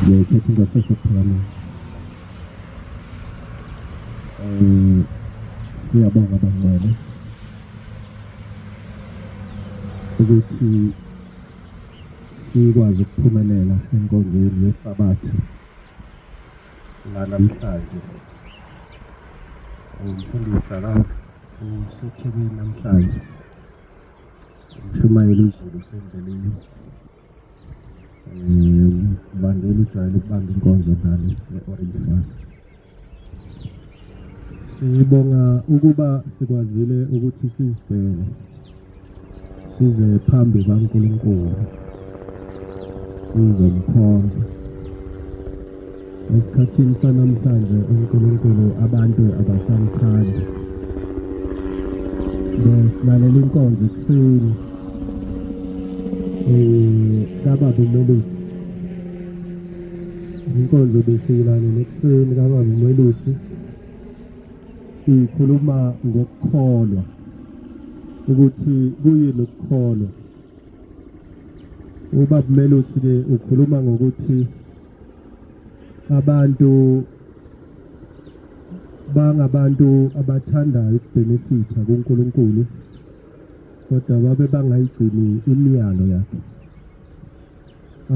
ngiyakhetha ngasese kuphakama. Siyabonga bangcwele ukuthi sikwazi ukuphumelela enkonzweni yesabatha la namhlanje. Umfundisi la useThekwini namhlanje, umshumayeli uZulu usendleleni. Uvangeli ujwayele ukubamba inkonzo ngale e-Orange Farm. Sibonga ukuba sikwazile ukuthi sizibheke size phambi kaNkulunkulu sizomkhonza. Esikhathini sanamhlanje uNkulunkulu abantu abasamthandi. Besilalela inkonzo ekuseni kaBaba uMelusi. Inkonzo besiyilalela ekuseni kaBaba uMelusi ikhuluma ngokukholwa ukuthi kuyini ukukholwa. UBaba uMelusi ke ukhuluma ngokuthi abantu bangabantu abathandayo ukubhenefitha kuNkulunkulu kodwa babe bangayigcini imiyalo yakhe.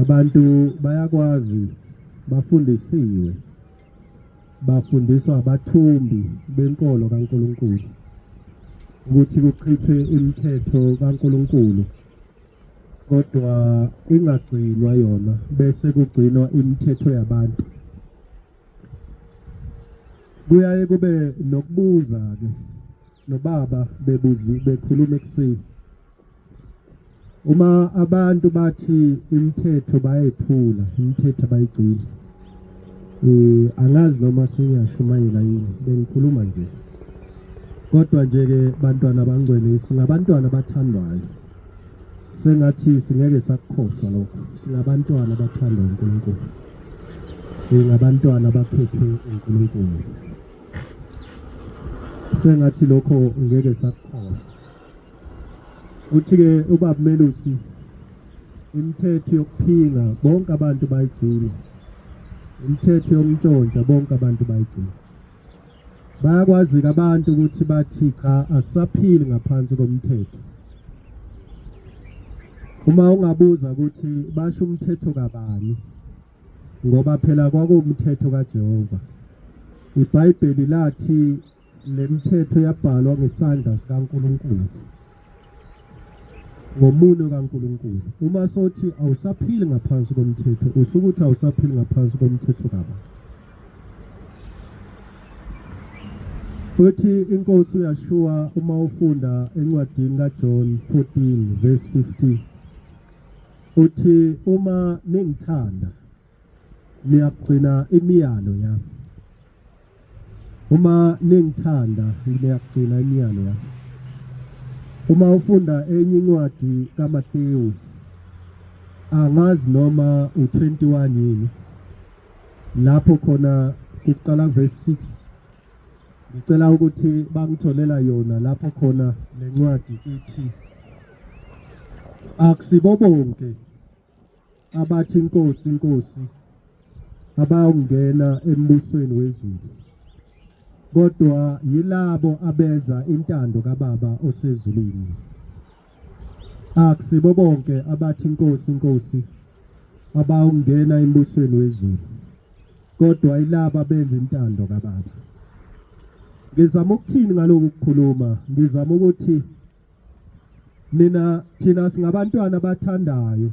Abantu bayakwazi bafundisiwe, bafundiswa abathumbi benkolo kaNkulunkulu ukuthi kuchithwe imithetho kaNkulunkulu kodwa ingagcinwa yona bese kugcinwa imithetho yabantu. Kuyaye kube nokubuza ke nobaba bekhuluma ekuseni. Uma abantu bathi imithetho bayephula, imithetho abayigcini. Angazi noma singiyashumayela yini, bengikhuluma nje. Kodwa nje ke bantwana bangcwele singabantwana abathandwayo. Sengathi singeke sakukhohlwa lokho. Singabantwana abathandwa uNkulunkulu. Singabantwana abakhethwe uNkulunkulu. Sengathi lokho ngeke sakukhohlwa. Uthi-ke uBaba Melusi imithetho yokuphinga bonke abantu bayigcina. Imithetho yokuntshontsha bonke abantu bayigcina. Bayakwazi abantu ukuthi bathi cha asaphili ngaphansi komthetho. Uma ungabuza ukuthi basho umthetho kabani, ngoba phela kwakuwumthetho kaJehova. IBhayibheli lathi lemithetho yabhalwa ngesandla sikaNkulunkulu, ngomuno kaNkulunkulu. Uma sothi awusaphili ngaphansi komthetho, usukuthi awusaphili ngaphansi komthetho kabani. Uthi inkosi uYashua uma ufunda encwadini kaJohn 14 verse 15 uthi uma ningithanda niyagcina imiyalo yami. Uma ningithanda niyagcina imiyalo yami. Uma ufunda enye incwadi kaMateyu angazi noma u21 yini lapho khona kuqala verse 6 ngicela ukuthi bangitholela yona lapho khona lencwadi ithi akusibo bonke abathi inkosi inkosi abayongena embusweni wezulu kodwa yilabo abenza intando kaBaba osezulwini. Akusibo bonke abathi inkosi inkosi abayongena embusweni wezulu kodwa yilabo abenza intando kaBaba. Ngizama ukuthini ngalokho ukukhuluma? Ngizama ukuthi thina singabantwana abathandayo.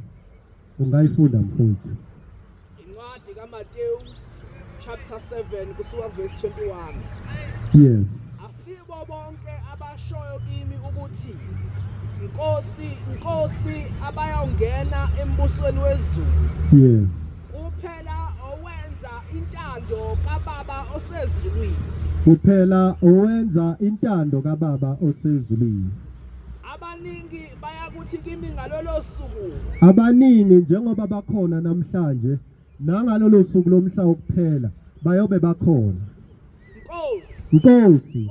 Ungayifunda mfowethu incwadi kaMateyu chapter 7 kusuka verse 21. Yeah. Asibo bonke abashoyo kimi ukuthi inkosi inkosi abayongena embusweni wezulu. Yeah. Kuphela owenza intando kaBaba osezulwini. Kuphela owenza intando kaBaba osezulwini. Abaningi bayakuthi kimi ngalolo suku. Abaningi njengoba bakhona namhlanje nangalolo suku lomhla wokuphela bayobe bakhona. Nkosi.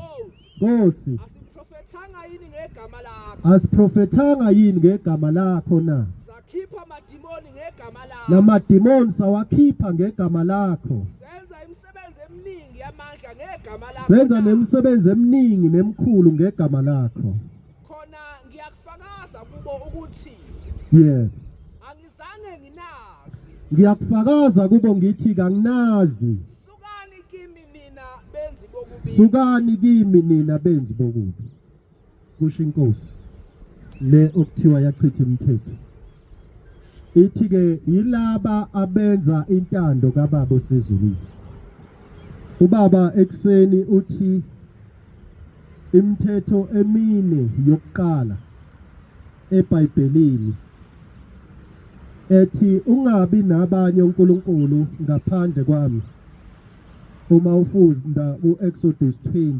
Nkosi. Asiprofethanga yini ngegama lakho? Asiprofethanga yini ngegama lakho na? Sakhipha amadimoni ngegama ngegama lakho namademons awakhipha ngegama lakho. senza imisebenzi eminingi yamandla ngegama lakho Senza na. nemisebenzi eminingi nemkhulu ngegama lakho. khona ngiyakufakaza kubo ukuthi Yeah. angizange nginazi Ngiyakufakaza kubo ngithi kanginazi. sukani kimi nina benzi bokubi Sukani kimi nina benzi bokubi. Kusho inkosi le okuthiwa yachitha imithetho. Ithi ke yilaba abenza intando kaBaba osezulwini. Ubaba ekseni uthi imithetho emine yokuqala eBhayibhelini ethi ungabi nabanye uNkulunkulu ngaphandle kwami. Uma ufunda uExodus 20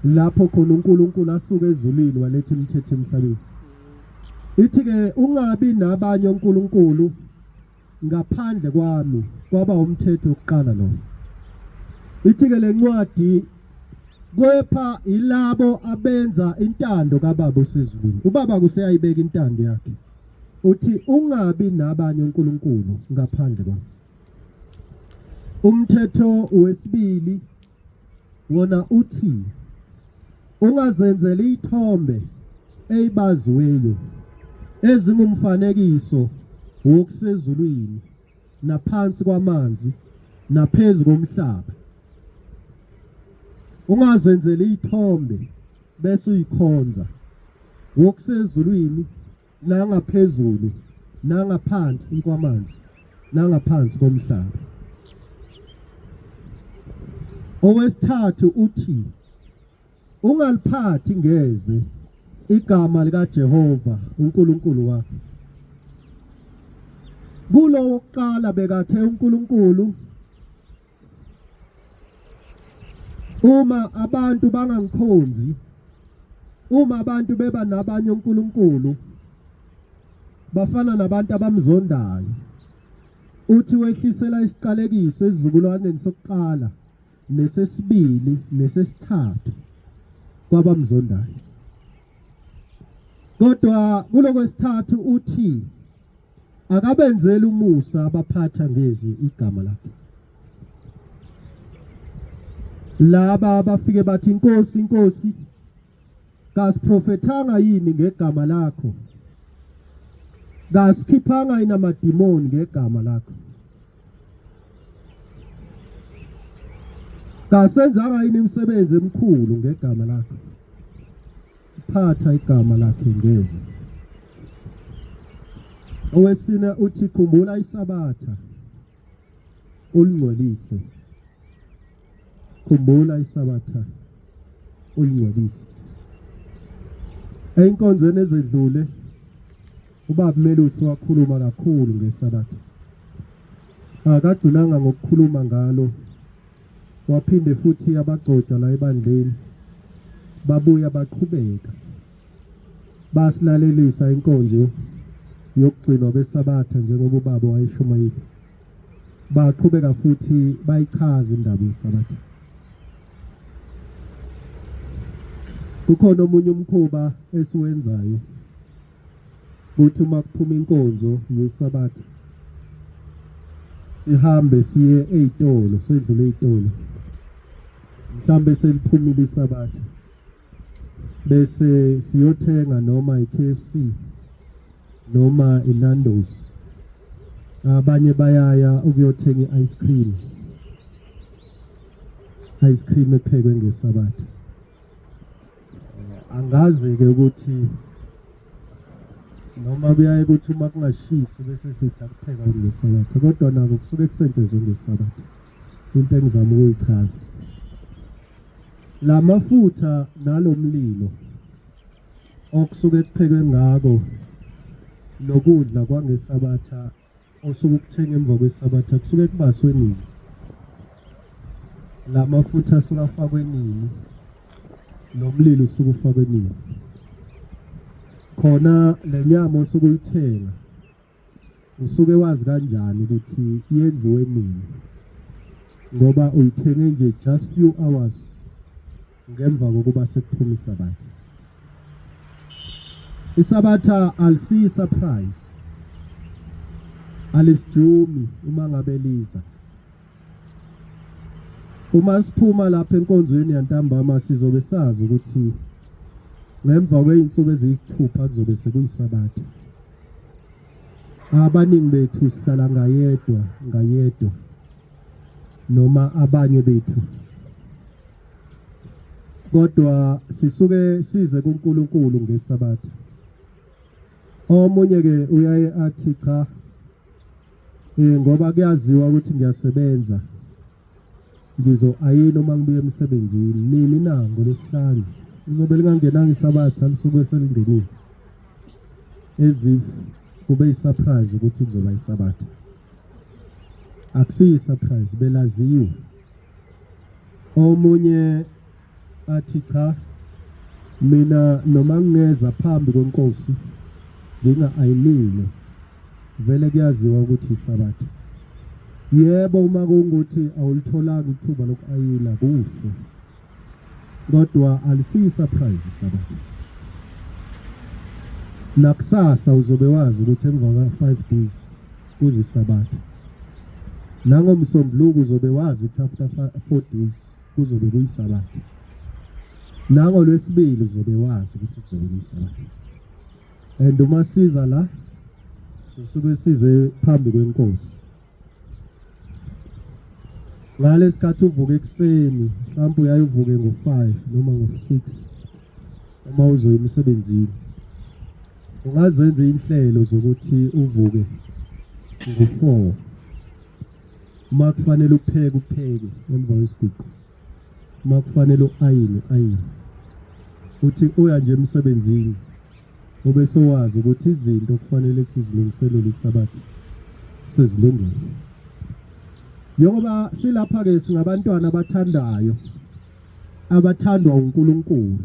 lapho khona uNkulunkulu asuka ezulwini waletha imithetho emhlabeni. Ithi ke ungabi nabanye uNkulunkulu ngaphandle kwami, kwaba umthetho wokuqala lo. Ithi ke lencwadi kepha ilabo abenza intando kaBaba osezulwini. Ubaba kuseyayibeka intando yakhe. Uthi ungabi nabanye uNkulunkulu ngaphandle kwami. Umthetho wesibili wona uthi ungazenzeli ithombe eyibaziweyo ezingumfanekiso wokusezulwini naphansi kwamanzi naphezulu komhlaba. Ungazenzeli ithombe bese uyikhonza wokusezulwini nangaphezulu nangaphansi kwamanzi nangaphansi komhlaba. Owesithathu uthi ungaliphathi ngeze igama lika Jehova uNkulunkulu wakho. Kulo wokuqala bekathe uNkulunkulu uma abantu bangangikhonzi, uma abantu beba nabanye uNkulunkulu bafana nabantu abamzondayo. Uthi wehlisela isiqalekiso esizukulwaneni sokuqala nesesibili nesesithathu kwabamzondayo. Kodwa kulokwesithathu uthi akabenzeli umusa abaphatha ngezwi igama lakhe. Laba bafike bathi inkosi inkosi kasiprofethanga yini ngegama lakho, kasikhiphanga yini amadimoni ngegama lakho, kasenzanga yini imisebenzi emikhulu ngegama lakho. Phatha igama lakhe ngezwi. Owesine uthi khumbula isabatha ulingcolise. Khumbula isabatha ulingcolise. Einkonzweni ezedlule ubaba Melusi wakhuluma kakhulu ngesabatha. Akagcinanga ngokukhuluma ngalo. Waphinde futhi abagcoja la ebandleni babuya baqhubeka basilalelisa inkonzo yokugcinwa besabatha njengoba ubaba wayishumayile. Baqhubeka futhi bayichaza indaba yesabatha. Kukhona omunye umkhuba esiwenzayo ukuthi uma kuphuma inkonzo yesabatha sihambe siye ezitolo, sedlule ezitolo, mhlambe seliphumile isabatha bese siyothenga noma iKFC noma iNando's. Abanye bayaya ukuyothenga ice cream ephekwe ngesabatha. Angazi ke ukuthi noma kuyaye ukuthi uma kungashisi bese sithi akupheka ngesabatha, kodwa nako kusuke kusetshenzwe ngesabatha. Into engizama ukuyichaza, la mafutha nalomlilo okusuke kuphekwe ngako lokudla kwangesabatha osuke ukuthenga emva kwesabatha kusuke kubaswe nini. La mafutha asuke afakwe nini, nomlilo usuke ufakwe nini. Khona lenyama osuke uyithenga usuke wazi kanjani ukuthi yenziwe nini, ngoba uyithenge nje just few hours ngemva kokuba sekuphuma isabatha. Isabatha alisiyi surprise. alisijumi uma ngabe liza. Uma siphuma lapha enkonzweni yantambama sizobe sazi ukuthi ngemva kweinsuku eziyisithupha kuzobe sekuyisabatha. Abaningi bethu sihlala ngayedwa noma abanye bethu. Kodwa sisuke size kuNkulunkulu ngesabatha. Omunye ke uyaye athi cha ngoba kuyaziwa ukuthi ngiyasebenza ayini uma ngibuye emsebenzini nini nango lesihlanu uzobe lingangenanga isabatha lisuke selingenile ezif kube isurprise ukuthi kuzoba isabatha. Akusiyi surprise belaziwe. Omunye athi cha mina noma ngeza phambi kwenkosi ayinile vele kuyaziwa ukuthi isabatha. Yebo uma kungukuthi awulitholanga ithuba lokayina kuhle kodwa alisiyi surprise isabatha. Nakusasa uzobe wazi ukuthi emva ka5 days kuzisabatha. Nangomsombuluko uzobe wazi ukuthi after 4 days kuzobe kuyisabatha. NangoLwesibili uzobe wazi ukuthi kuzobe kuyisabatha. And uma siza la susuke size phambi kwenkosi. Ngalesikhathi uvuka ekseni mhlawumbe uyayivuke ngo5 noma ngo6 uma uzoya emsebenzini. Ungazenza inhlelo zokuthi uvuke ngo4. Uma kufanele upheke emva kwesiguqo. Uma kufanele ayine. Uthi uya nje emsebenzini ube sowazi ukuthi izinto kufanele ukuthi zilungiselele isabatha sezilungile. Njengoba silapha ke singabantwana abathandwa uNkulunkulu.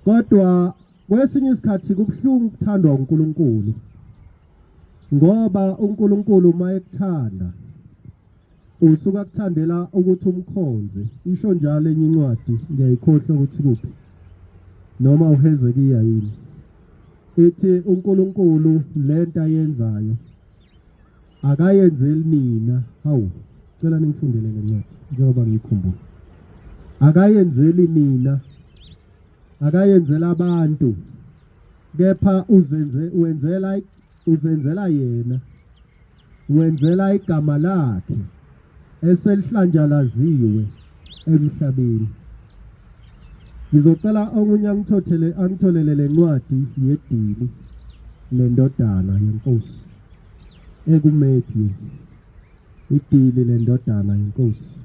Kodwa kwesinye isikhathi kubuhlungu ukuthandwa uNkulunkulu. Ngoba uNkulunkulu mayekuthanda usuka kuthandela ukuthi umkhonze. Isho njalo enye incwadi ngiyayikhohlwa ukuthi kuphi. Noma uHezekiya yini. Ithi uNkulunkulu lento ayenzayo akayenzeli nina. Hawu, cela ningifundele lencwadi njengoba ngikhumbula. Akayenzeli nina. Akayenzela abantu. Kepha uzenzela yena. Wenzela igama lakhe eselihlanjalaziwe emhlabeni. Ngizocela omunye angitholele lencwadi yedili lendodana yenkosi. EkuMatthew idili lendodana yenkosi.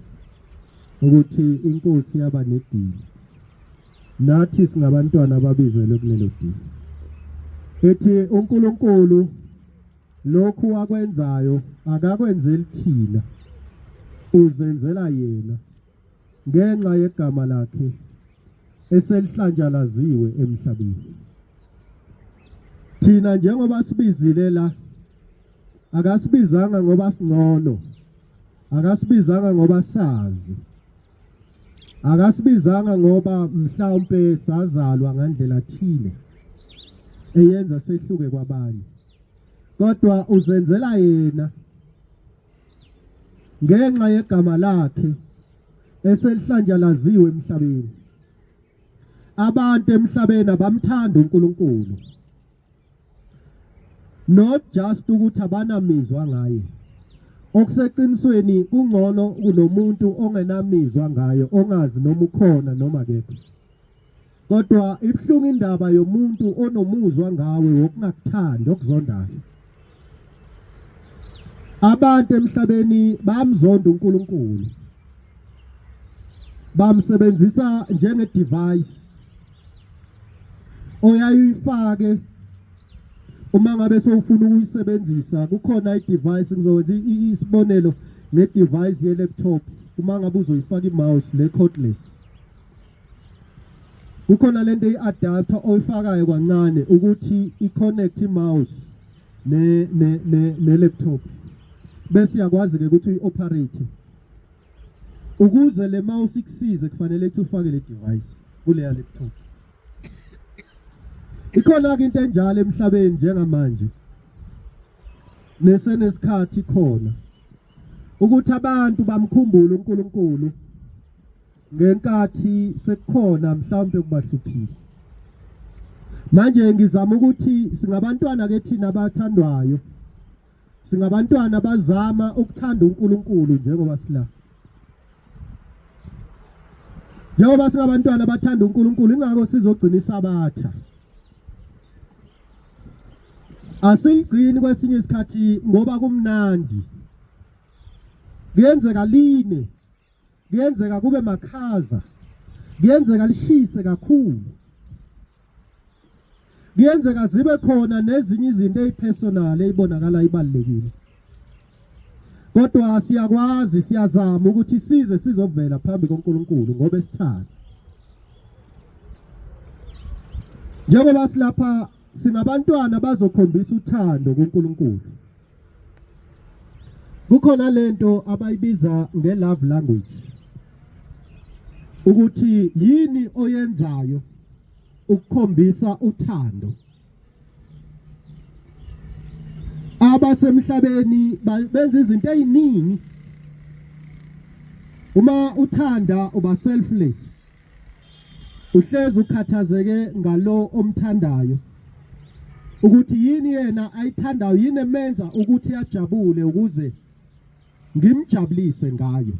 Ukuthi inkosi yaba nedili. Nathi singabantwana ababizelwe kulelo dili. Ethi uNkulunkulu lokhu akwenzayo akakwenzeli thina. Uzenzela yena ngenxa yegama lakhe eselihlanjalaziwe emhlabeni. Thina njengoba sibizile la akasibizanga ngoba singcono. Akasibizanga ngoba sazi. Akasibizanga ngoba mhlawumbe sazalwa ngandlela thile eyenza sehluke kwabanye. Kodwa uzenzela yena ngenxa yegama lakhe eselihlanjalaziwe emhlabeni. Abantu emhlabeni abamthanda uNkulunkulu. Not just ukuthi abanamizwa ngaye. Okuseqinisweni kungcono kunomuntu ongenamizwa ngayo, ongazi noma ukhona noma akekho. Kodwa ibhlungu indaba yomuntu onomuzwa ngawe wokungakuthandi okuzondayo. Abantu emhlabeni bamzonda uNkulunkulu. Bamsebenzisa njenge device oyayifake uma ngabe sowufuna ukuyisebenzisa. Kukhona i-device ngizokwenza isibonelo nge-device ye-laptop. Uma ngabe uzoyifaka i-mouse le cordless, kukhona lento i-adapter oyifakayo kancane ukuthi i-connect i-mouse ne-laptop. Bese yakwazi ke ukuthi uyi-operate. Ukuze le mouse ikusize kufanele ukuthi ufake le device kule laptop. Ikhona ke into enjalo emhlabeni njengamanje. nesenesikhathi khona ukuthi abantu bamkhumbule uNkulunkulu ngenkathi sekukhona mhlawumbe kubahluphile. Manje ngizama ukuthi singabantwana ke thina abathandwayo, singabantwana bazama ukuthanda uNkulunkulu njengoba sila. Njengoba singabantwana bathanda uNkulunkulu ingakho sizogcina isabatha. Asigcini kwesinye isikhathi ngoba kumnandi. Kuyenzeka line, kuyenzeka kube makhaza, kuyenzeka lishise kakhulu. Kuyenzeka zibe khona nezinye izinto ezipersonal ezibonakala ibalekile. Kodwa siyakwazi siyazama ukuthi size sizovela phambi koNkulunkulu ngoba esithanda. Njengoba silapha singabantwana bazokhombisa uthando kuNkulunkulu. Kukhona lento abayibiza nge-love language. Ukuthi yini oyenzayo ukukhombisa uthando. Abasemhlabeni benza izinto eziningi. Uma uthanda uba selfless. Uhlezi ukhathazeke ngalo omthandayo. Ukuthi yini yena ayithandayo, yini emenza ukuthi ajabule ukuze ngimjabulise ngayo.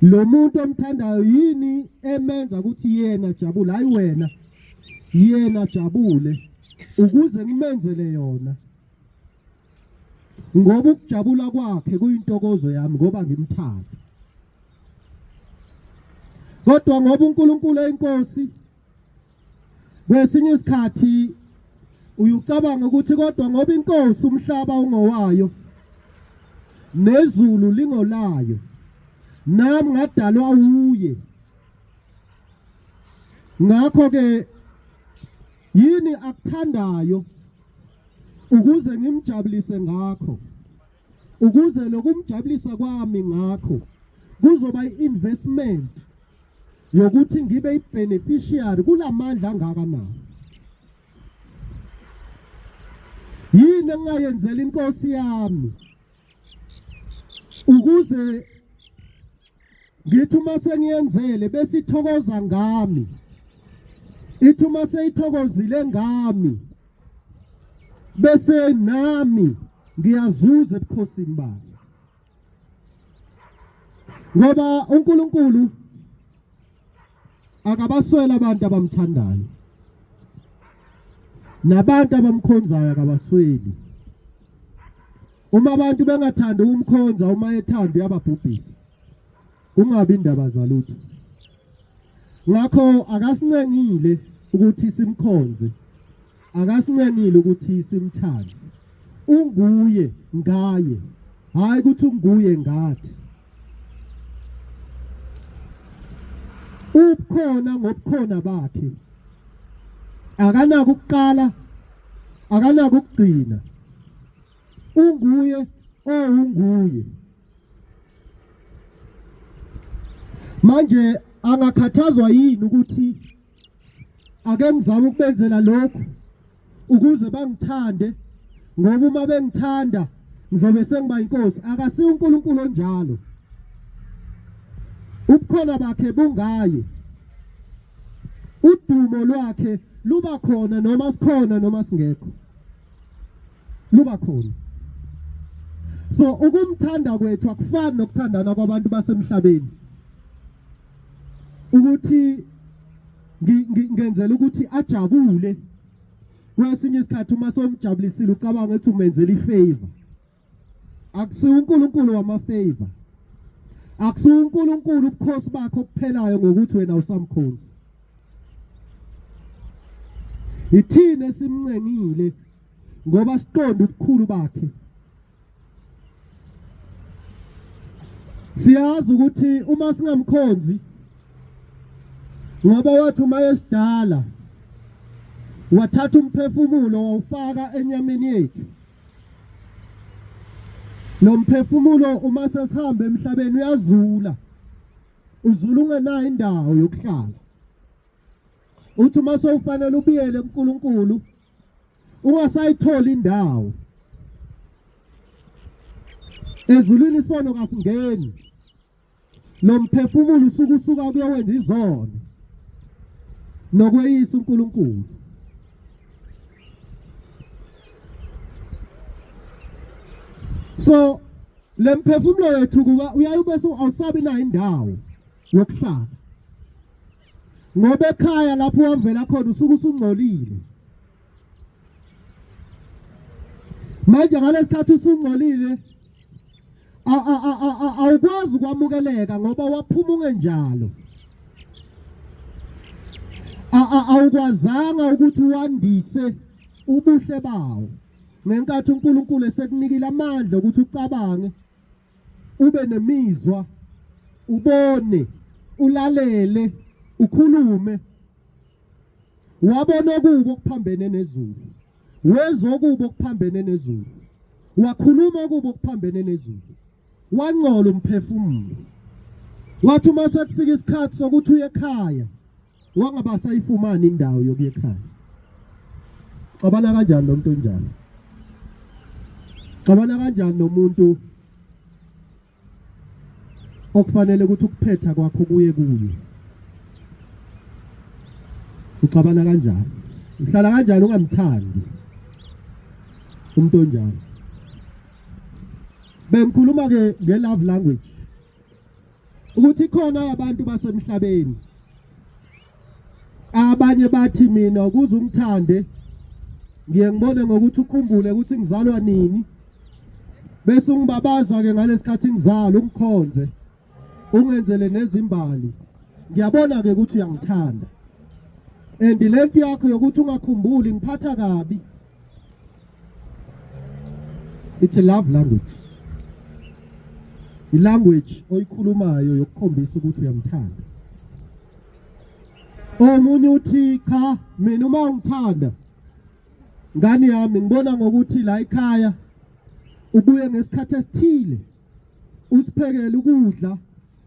Lo muntu omthandayo yini emenza ukuthi yena jabule, hayi wena, yena jabule ukuze ngimenzele yona. Ngoba ukujabula kwakhe kuyintokozo yami ngoba ngimthanda. Kodwa ngoba uNkulunkulu eyinkosi, kwesinye isikhathi uyucabanga ukuthi kodwa ngoba inkosi umhlaba ungowayo nezulu lingolayo, nami ngadalwa uye. Ngakho ke yini akuthandayo ukuze ngimjabulise ngakho, ukuze lokumjabulisa kwami ngakho kuzoba i-investment yokuthi ngibe i-beneficiary kulamandla angakanani. Yini engayenzela inkosi yami ukuze ngithi uma sengiyenzele bese ithokoza ngami, ithi uma seyithokozile ngami bese nami ngiyazuza ebukhosini bayo. Ngoba uNkulunkulu akabaswela abantu abamthandayo, nabantu abamkhonzayo akabasweli. Uma abantu bengathanda ukumkhonza, uma ethanda uyababhubhisa, kungabi indaba zalutho. Ngakho akasincengile ukuthi simkhonze, akasincengile ukuthi simthande. Unguye ngaye, hayi ukuthi unguye ngathi. Ubukhona ngobukhona bakhe, akanako ukuqala, akanako ukugcina. Unguye unguye. Manje angakhathazwa yini ukuthi ake ngizame ukubenzela lokho ukuze bangithande, ngoba uma bengithanda ngizobe sengiba inkosi. Akasiyo uNkulunkulu onjalo. Ubukhona bakhe bungaye. Udumo lwakhe luba khona noma sikhona noma singekho. Luba khona. So ukumthanda kwethu akufani nokuthandana kwabantu basemhlabeni. Ukuthi ngenzela ukuthi ajabule. Kwesinye isikhathi uma somjabulisile ucabanga ukuthi umenzela ifavor. Akusiyo uNkulunkulu wama-favor. Akusiyo uNkulunkulu ubukhosi bakho obuphelayo ngokuthi wena usamkhonza. Ithina esimncengile ngoba siqonda ubukhulu bakhe. Siyazi ukuthi uma singamkhonzi, ngoba wathi uma esidala wathatha umphefumulo wawufaka enyameni yethu. Lo mphefumulo uma sesihamba emhlabeni uyazula. Uzula ungenayo indawo yokuhlala. Uthi uma sowufanele ubiyele kuNkulunkulu, ungasayithola indawo ezulwini isono kasingeni lo mphefumulo usuka kuyowenza izono nokweyisa uNkulunkulu. So le mphefumulo wethu kuba uyayube awusabi na indawo yokuhlala ngoba ekhaya lapho wavela khona usuke usungcolile. Manje ngalesikhathi usungcolile awukwazi ukwamukeleka ngoba waphuma ungenjalo. Awukwazanga ukuthi wandise ubuhle bawo ngenkathi uNkulunkulu esekunikile amandla ukuthi ucabange, ube nemizwa, ubone, ulalele, ukhulume. Wabona okubo okuphambene nezulu, wezwa okubo okuphambene nezulu, wakhuluma okubo okuphambene nezulu, wangcola umphefumulo. Wathi uma sekufika isikhathi sokuthi uye ekhaya wangaba sayifumana indawo yokuya ekhaya. Cabana kanjani lo muntu onjalo? Cabana kanjani nomuntu okufanele ukuthi ukuphetha kwakho kuye kuye? Ucabana kanjani? Uhlala kanjani ungamthandi umuntu onjalo? Bengikhuluma ke nge-love language ukuthi khona abantu basemhlabeni abanye bathi mina ukuze ungithande ngiye ngibone ngokuthi ukhumbule ukuthi ngizalwa nini, bese ungibabaza ke ngalesikhathi ngizalwa ungikhonze ungenzele nezimbali. Ngiyabona ke ukuthi uyangithanda, and lento yakho yokuthi ungakhumbuli ngiphatha kabi. It's a love language. I-language oyikhulumayo yokukhombisa ukuthi uyamthanda. Omunye uthi cha mina uma ungithanda ngani yami ngibona ngokuthi la ekhaya ubuye ngesikhathi esithile usiphekele ukudla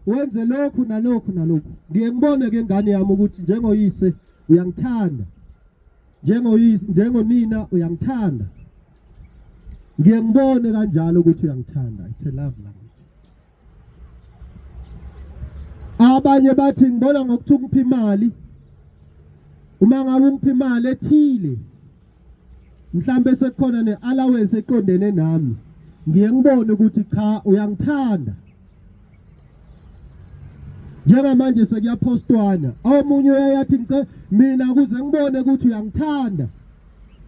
wenze lokhu nalokhu nalokhu. Ngiye ngibone ke ngani yami ukuthi njengoyise uyangithanda, njengonina uyangithanda. Ngiye ngibone kanjalo ukuthi uyangithanda. It's a love language. Abanye bathi ngibona ngokuthi ungipha imali, uma ngabe ungipha imali ethile mhlambe sekukhona ne-allowance eqondene nami, ngiye ngibone ukuthi cha uyangithanda. Njengamanje sekuyapostwana, omunye uyayathi ngicela mina kuze ngibone ukuthi uyangithanda,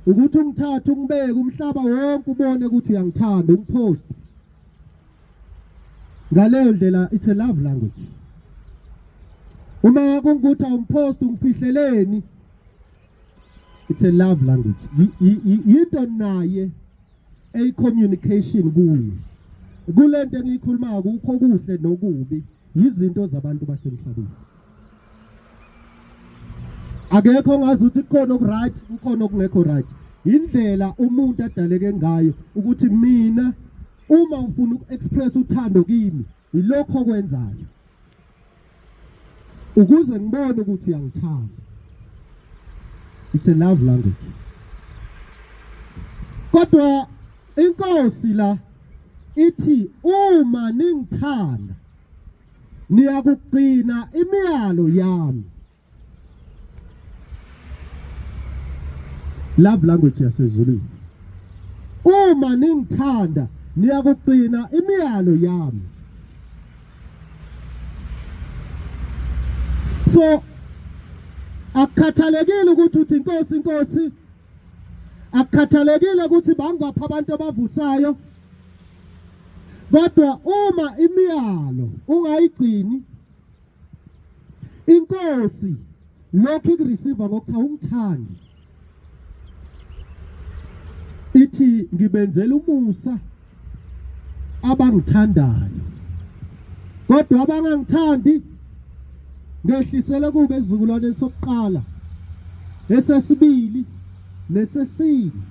ukuthi ungithathe ungibeke umhlaba wonke ubone ukuthi uyangithanda, ungipost. Ngaleyo ndlela it's a love language. Uma kungukuthi awumpost ungifihleleni, it's a love language. Yinto naye communication kuye. Kulento engiyikhuluma ukho kuhle nokubi, yizinto zabantu basemhlabeni. Akekho ongazi ukuthi kukhona okuright kukhona okungekho right. Indlela umuntu adaleke ngayo ukuthi mina uma ufuna uku-express uthando kimi ilokho okwenzayo ukuze ngibone ukuthi uyangithanda. It's a love language. Kodwa inkosi la ithi uma ningithanda niyakugcina imiyalo yami. Love language yasezulwini. Uma ningithanda niyakugcina imiyalo yami. So akukhathalekile ukuthi uthi inkosi, akukhathalekile ukuthi bangapha abantu abavusayo, kodwa uma imiyalo ungayigcini, inkosi lokhu ikureceive ngokuthi ungithandi, ithi ngibenzela umusa abangithandayo, kodwa abangangithandi ngehlisele kube isizukulwane sokuqala, esesibili nesesine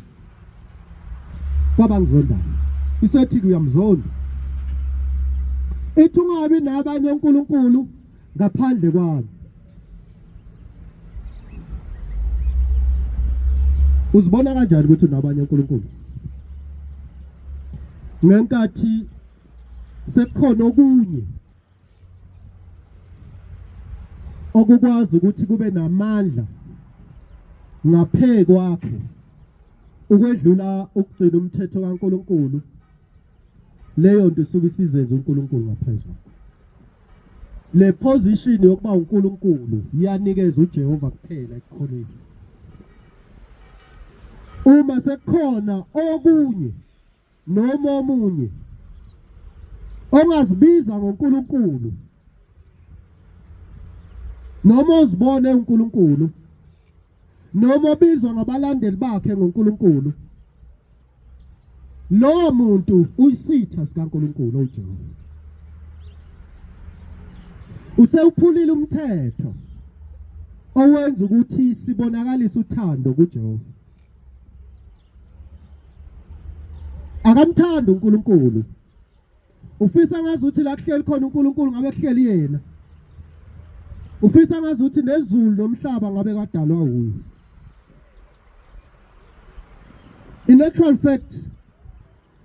kwabangizondayo. Isethi uyamzonda, ithi ungabi nabanye uNkulunkulu ngaphandle kwami. Uzibona kanjani ukuthi unabanye uNkulunkulu? Ngenkathi sekukhona okunye okukwazi ukuthi kube namandla ngaphe kwakho ukwedlula ukugcina umthetho kaNkulunkulu, leyo nto isuke isizenza uNkulunkulu ngaphezulu. Le position yokuba uNkulunkulu iyanikeza uJehova kuphela ekukholweni. Uma sekukhona okunye noma omunye ongazibiza ngoNkulunkulu noma uzibone uNkulunkulu noma obizwa ngabalandeli bakhe ngoNkulunkulu, lo muntu uyisitha sikaNkulunkulu uJehova. Usewuphulile umthetho owenza ukuthi sibonakalise uthando kuJehova. Akamthanda uNkulunkulu. Ufisa ngazi ukuthi la kuhleli khona uNkulunkulu ngabe kuhleli yena. Ufisa ngazi ukuthi nezulu nomhlaba ngabe kadalwa uye. In actual fact,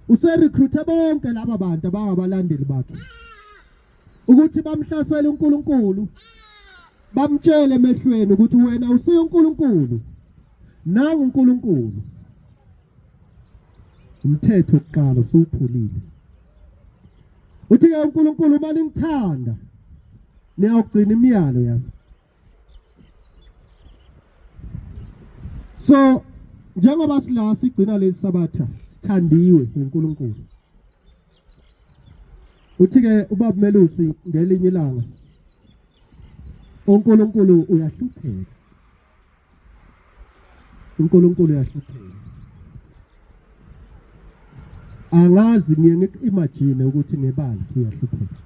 userecruiter bonke laba bantu abangabalandeli bakhe ukuthi bamhlasele uNkulunkulu, bamtshele emehlweni ukuthi wena usiye uNkulunkulu, nangu uNkulunkulu. Umthetho oqala usuphulile. Uthi ke uNkulunkulu uma ningithanda niyawugcina imiyalo yami. So njengoba sila sigcina lesi sabatha sithandiwe uNkulunkulu. Uthi ke ubaba Melusi ngelinye ilanga uNkulunkulu uyahlupheka. uNkulunkulu uyahlupheka. Angazi ngiyimagine ukuthi ngebala uyahlupheka.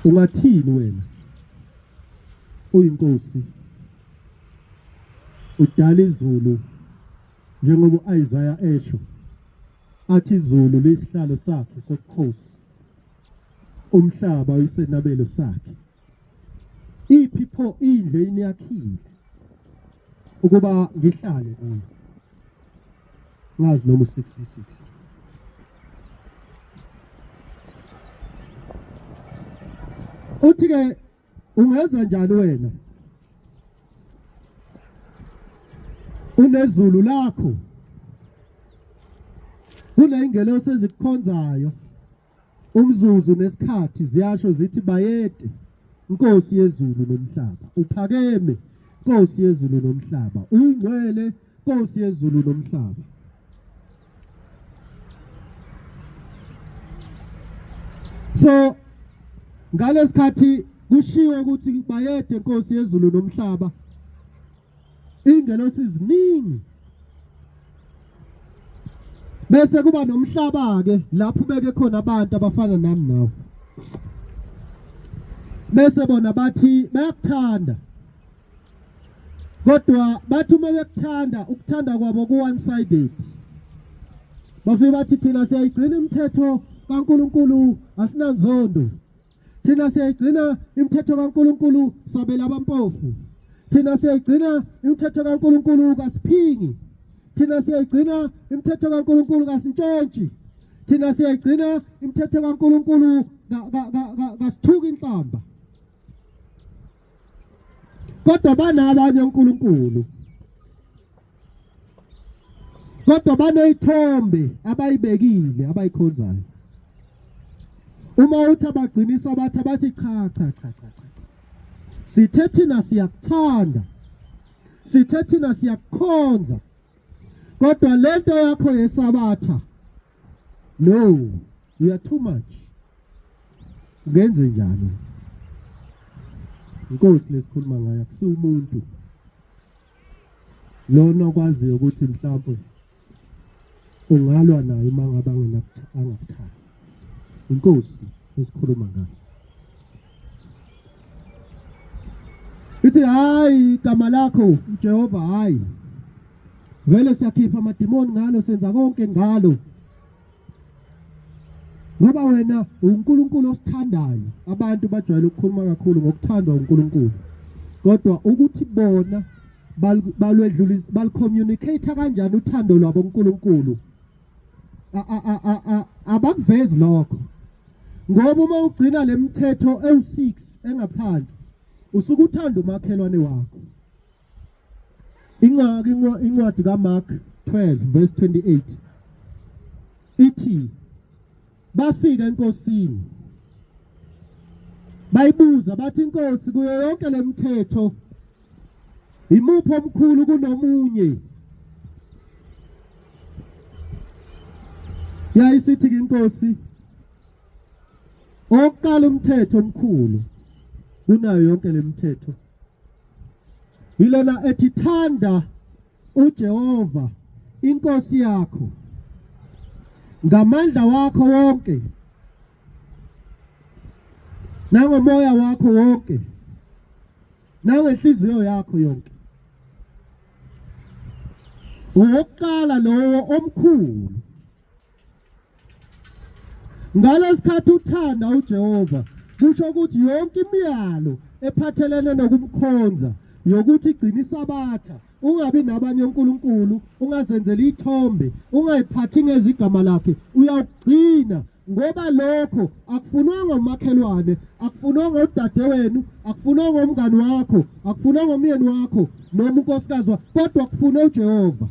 Ungathini wena? Uyinkosi. Udala izulu njengoba uIsaiah esho athi izulu lesihlalo sakhe sobukhosi, umhlaba uyisenabelo sakhe. Iphi pho indle iniyakhile ukuba ngihlale kuyo? Ngazi noma 66. Uthi ke ungenza njani wena? Unezulu lakho, kuney'ngelo sezikukhonzayo umzuzu nesikhathi ziyasho zithi bayede Nkosi yezulu nomhlaba, uphakeme Nkosi yezulu nomhlaba, ungcwele Nkosi yezulu nomhlaba. So ngalesikhathi kushiwo ukuthi bayede Nkosi yezulu nomhlaba, ingelosi ziningi. Bese kuba nomhlaba ke lapho beke khona abantu abafana nami nawe. Bese bona bathi bayakuthanda. Kodwa bathi uma bekuthanda, ukuthanda kwabo ku one sided. Bafike bathi thina siyayigcina imithetho kaNkulunkulu asinanzondo. Thina siyayigcina imithetho kaNkulunkulu sabela abampofu. Thina siyayigcina imithetho kaNkulunkulu kasiphingi. Thina siyayigcina imithetho kaNkulunkulu kasintshontshe. Thina siyayigcina imithetho kaNkulunkulu kasithuka inhlamba. Kodwa banabanye uNkulunkulu. Kodwa banezithombe abayibekile abayikhonzayo. Uma uthi abagcinisa abathi bathi cha. Sithe thina siyakuthanda. Sithe thina siyakukhonza. Kodwa lento yakho yesabatha, no, you are too much. Ngenze njani? Inkosi lesikhuluma ngayo akusi umuntu lona okwazi ukuthi mhlawumbe ungalwa naye mangaba angakuthanda. Inkosi lesikhuluma ngayo ithi hayi igama lakho Jehova, hayi vele siyakhipha amadimoni ngalo, senza konke ngalo, ngoba wena uNkulunkulu osithandayo. Abantu bajwayele ukukhuluma kakhulu ngokuthandwa uNkulunkulu, kodwa ukuthi bona balwedlulisa balcommunicate kanjani uthando lwabo uNkulunkulu abakuvezi lokho ngoba uma ugcina lemithetho ewu6 engaphansi usuke uthanda umakhelwane wakho. Incwadi kaMark 12 verse 28 ithi bafika enkosini bayibuza bathi inkosi kuyo yonke lemithetho imuphi omkhulu kunomunye? Yayisithi inkosi oqala umthetho omkhulu kunayo yonke lemithetho ilona ethi thanda uJehova inkosi yakho ngamandla wakho wonke nangomoya wakho wonke nangenhliziyo yakho yonke. Oqala lowo omkhulu. Ngalesikhathi uthanda uJehova kusho ukuthi yonke imiyalo ephathelene nokumkhonza yokuthi igcina isabatha ungabi nabanye uNkulunkulu ungazenzeli ithombe ungayiphathi ngezigama lakhe uyagcina ngoba lokho akufunwanga umakhelwane akufunwanga udadewenu akufunwanga umngani wakho akufunwanga umyeni wakho noma unkosikazi wakho kodwa kufuna uJehova.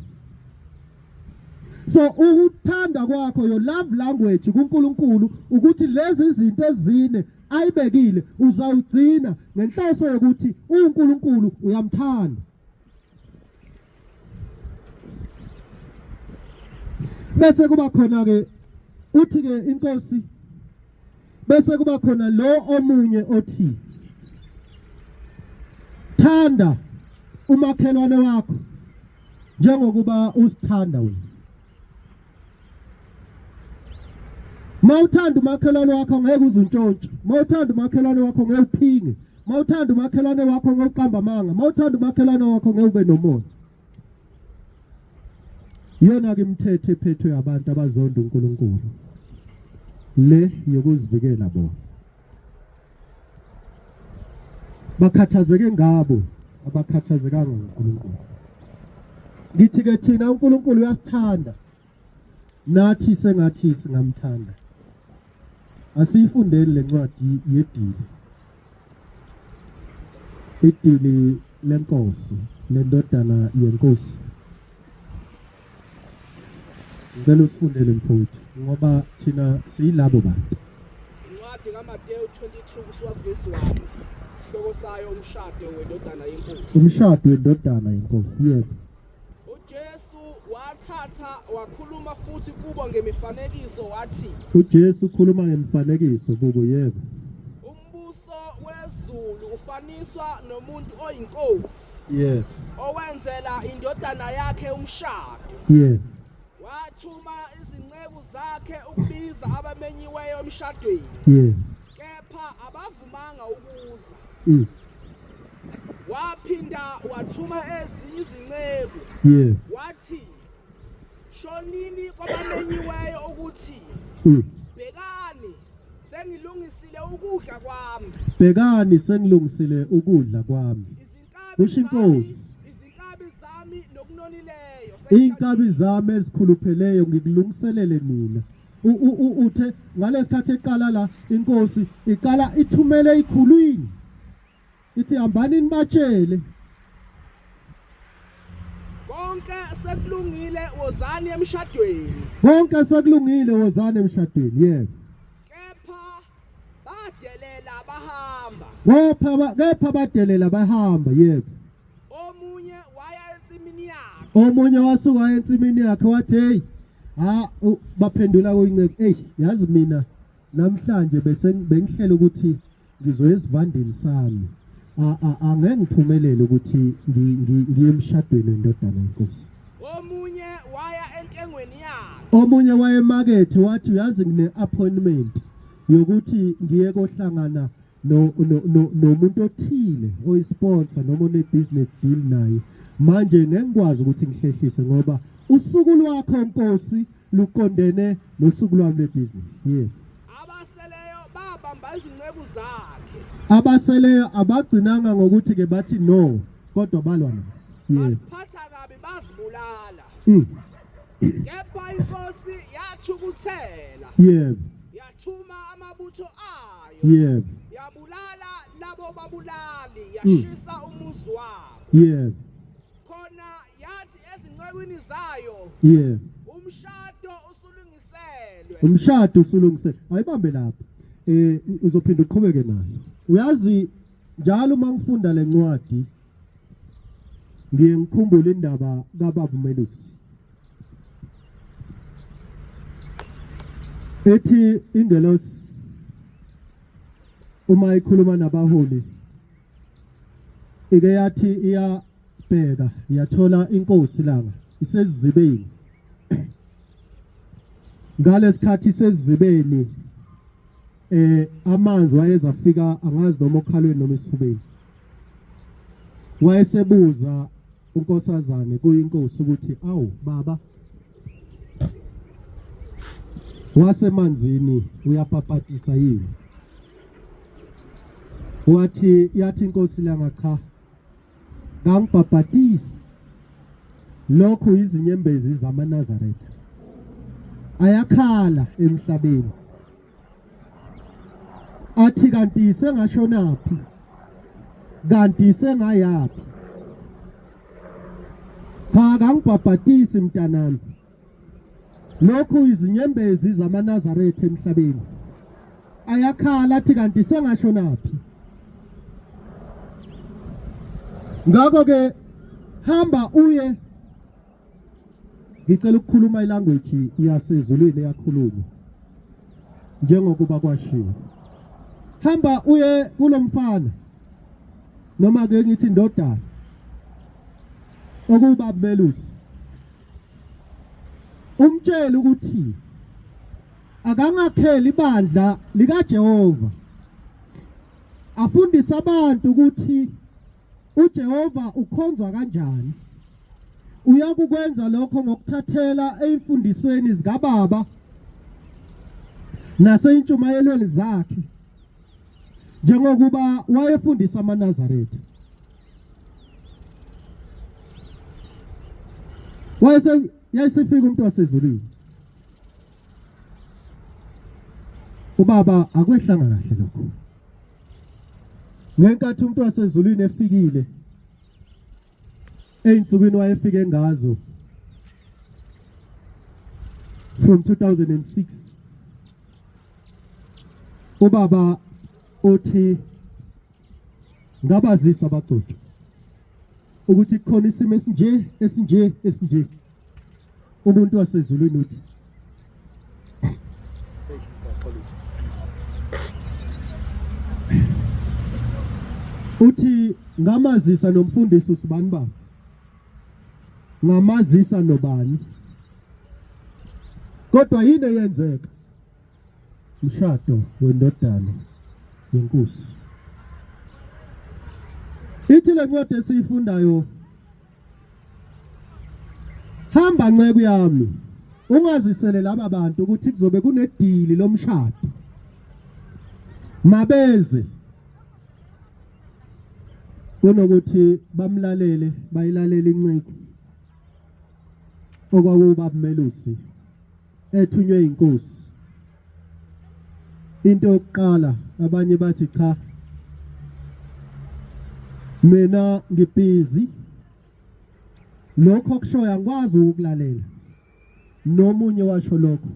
So ukuthanda kwakho your love language kuNkulunkulu ukuthi lezi izinto ezine ayibekile uzawugcina ngenhloso yokuthi uNkulunkulu uyamthanda. Bese kuba khona ke uthi ke inkosi bese kuba khona lo omunye othi thanda umakhelwane wakho njengokuba usithanda wena. Mawuthanda umakhelwane wakho ngeke uzuntshontshe, mawuthanda umakhelwane wakho ngeke uphinge, mawuthanda umakhelwane wakho ngeke uqamba amanga, mawuthanda umakhelwane wakho ngeke ube nomoya. Yona ke imithetho ephethwe abantu abazonda uNkulunkulu le yokuzivikela bona. Bakhathazeke ngabo abakhathazekanga ngoNkulunkulu. Ngithi ke thina uNkulunkulu uyasithanda nathi sengathi singamthanda. Asifundeni lencwadi yedili. Idili lenkosi, lendodana yenkosi. Ngicela usifundele mfowethu ngoba thina siyilabo bantu. Incwadi kaMateyu 22 kusuka verse 1 sihloko sayo umshado wendodana yenkosi. Umshado wendodana yenkosi yebo. uJesu wathatha wakhuluma futhi kubo ngemifanekiso wathi uJesu ukhuluma ngemifanekiso kubo yebo. Umbuso wezulu ufaniswa nomuntu oyinkosi Yebo. owenzela indodana yakhe umshado. Yebo. Wathuma izinceku zakhe ukubiza abamenyiweyo emshadweni. Yebo. Kepha abavumanga ukuza. Waphinda wathuma ezinye izinceku. Yebo. Wathi shonini kwabamenyiweyo ukuthi bhekani sengilungisile ukudla kwami. Bhekani sengilungisile ukudla kwami. Kusho inkosi. Izinkabi zami nokunonileyo. Inkabi zami ezikhulupheleyo ngikulungiselele mina. Uthe ngalesikhathi eqala la inkosi iqala ithumele ikhulwini. Ithi hambani nibatshele. Konke sekulungile wozani emshadweni. Konke sekulungile wozani emshadweni yebo. Kepha badelela bahamba. Kepha badelela bahamba yebo. Omunye waya ensimini yakhe. Omunye wasuka ensimini yakhe wathi hey baphendula kuyinceku yazi mina namhlanje bengihlela ukuthi ngizoya esivandeni sami. Angeke ngiphumelele ukuthi ngiye emshadweni wendodana yenkosi. Omunye waya entengweni yakhe. Omunye waye emakethe wathi uyazi ngine appointment yokuthi ngiye kohlangana nomuntu othile oyisponsor noma one business deal naye. Manje ngengikwazi ukuthi ngihlehlise ngoba usuku lwakho Nkosi luqondene nosuku lwami lebusiness. Yebo. Abaseleyo babamba izinceku zakhe. Abaseleyo abagcinanga ngokuthi ke bathi no kodwa balwa nazo. Yeah. basiphatha kabi bazibulala Mm. kepha inkosi yathukuthela Yeah. yathuma amabutho ayo Yeah. yabulala labo babulali yashisa umuzi wabo Yeah. khona yathi ezincwewini zayo Yeah. umshado usulungiselwe Umshado usulungise. Ayibambe lapha. Uzophinda uqhubeke nayo. Uyazi njalo mangifunda lencwadi ngiye ngikhumbule indaba kaBaba uMelusi. Ethi ingelosi uma ikhuluma nabaholi ike yathi iyabheka yathola inkosi langa isezibeni ngalesikhathi sezibeni amanzi wayezafika angazi noma okhalweni noma esifubeni wayesebuza unkosazane kuyinkosi ukuthi awu baba wasemanzini uyapapatisa yini yathi inkosi langa cha ngangipapatisi lokhu izinyembezi zamaNazaretha ayakhala emhlabeni athi kanti sengashonaphi kanti sengayapi cha kangibhabhatisi mntanami lokhu izinyembezi zamaNazaretha emhlabeni ayakhala athi kanti sengashonaphi ngakho ke hamba uye ngicela ukukhuluma ilanguage yasezulwini eyakhulunywa njengokuba kwashiwo hamba uye kulomfana noma ke ngithi indodana okuba uMelusi umtshela ukuthi akangakheli ibandla likaJehova afundise abantu ukuthi uJehova ukhonzwa kanjani uyakukwenza lokho ngokuthathela ezimfundisweni zikaBaba naseyintshumayelweni zakhe njengokuba wayefundisa amaNazaretha yayisifika umuntu wasezulwini ubaba akwehlanga kahle lokho ngenkathi umuntu wasezulwini efikile eyinsukwini wayefike ngazo from 2006 ubaba uthi ngabazisa abagcotshwa ukuthi kukhona isimo esinje umuntu wasezulwini uthi uthi ngamazisa nomfundisi usibani baba ngamazisa nobani kodwa yini eyenzeka umshado wendodana yenkosi ithi le ncwadi esiyifundayo hamba nceke yami ungazisele laba bantu ukuthi kuzobe kunedili lomshado mabeze kunokuthi bamlalele bayilalele inceke okwakuba uMelusi ethunywe inkosi into yokuqala abanye bathi cha mina ngibhizi lokho kushoya ngikwazi ukulalela nomunye washo lokho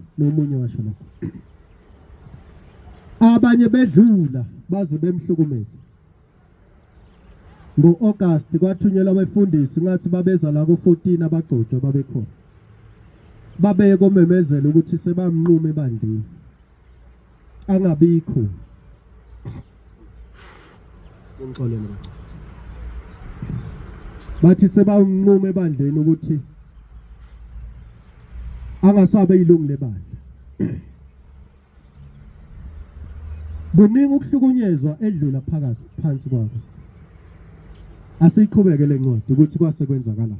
abanye bedlula baze bemhlukumeza ngo-August kwathunyelwa abefundisi ngathi babeza la ku-14 abagcotshwa babekhona babeke omemezela ukuthi sebamnqume ebandleni angabikho ngixolele bathi sebamnqume ebandleni ukuthi angasabe ilungu lebandla kuningi ukuhlukunyezwa edlula phakathi phansi kwakho asiyiqhubeke le ncwadi ukuthi kwase kwenzakala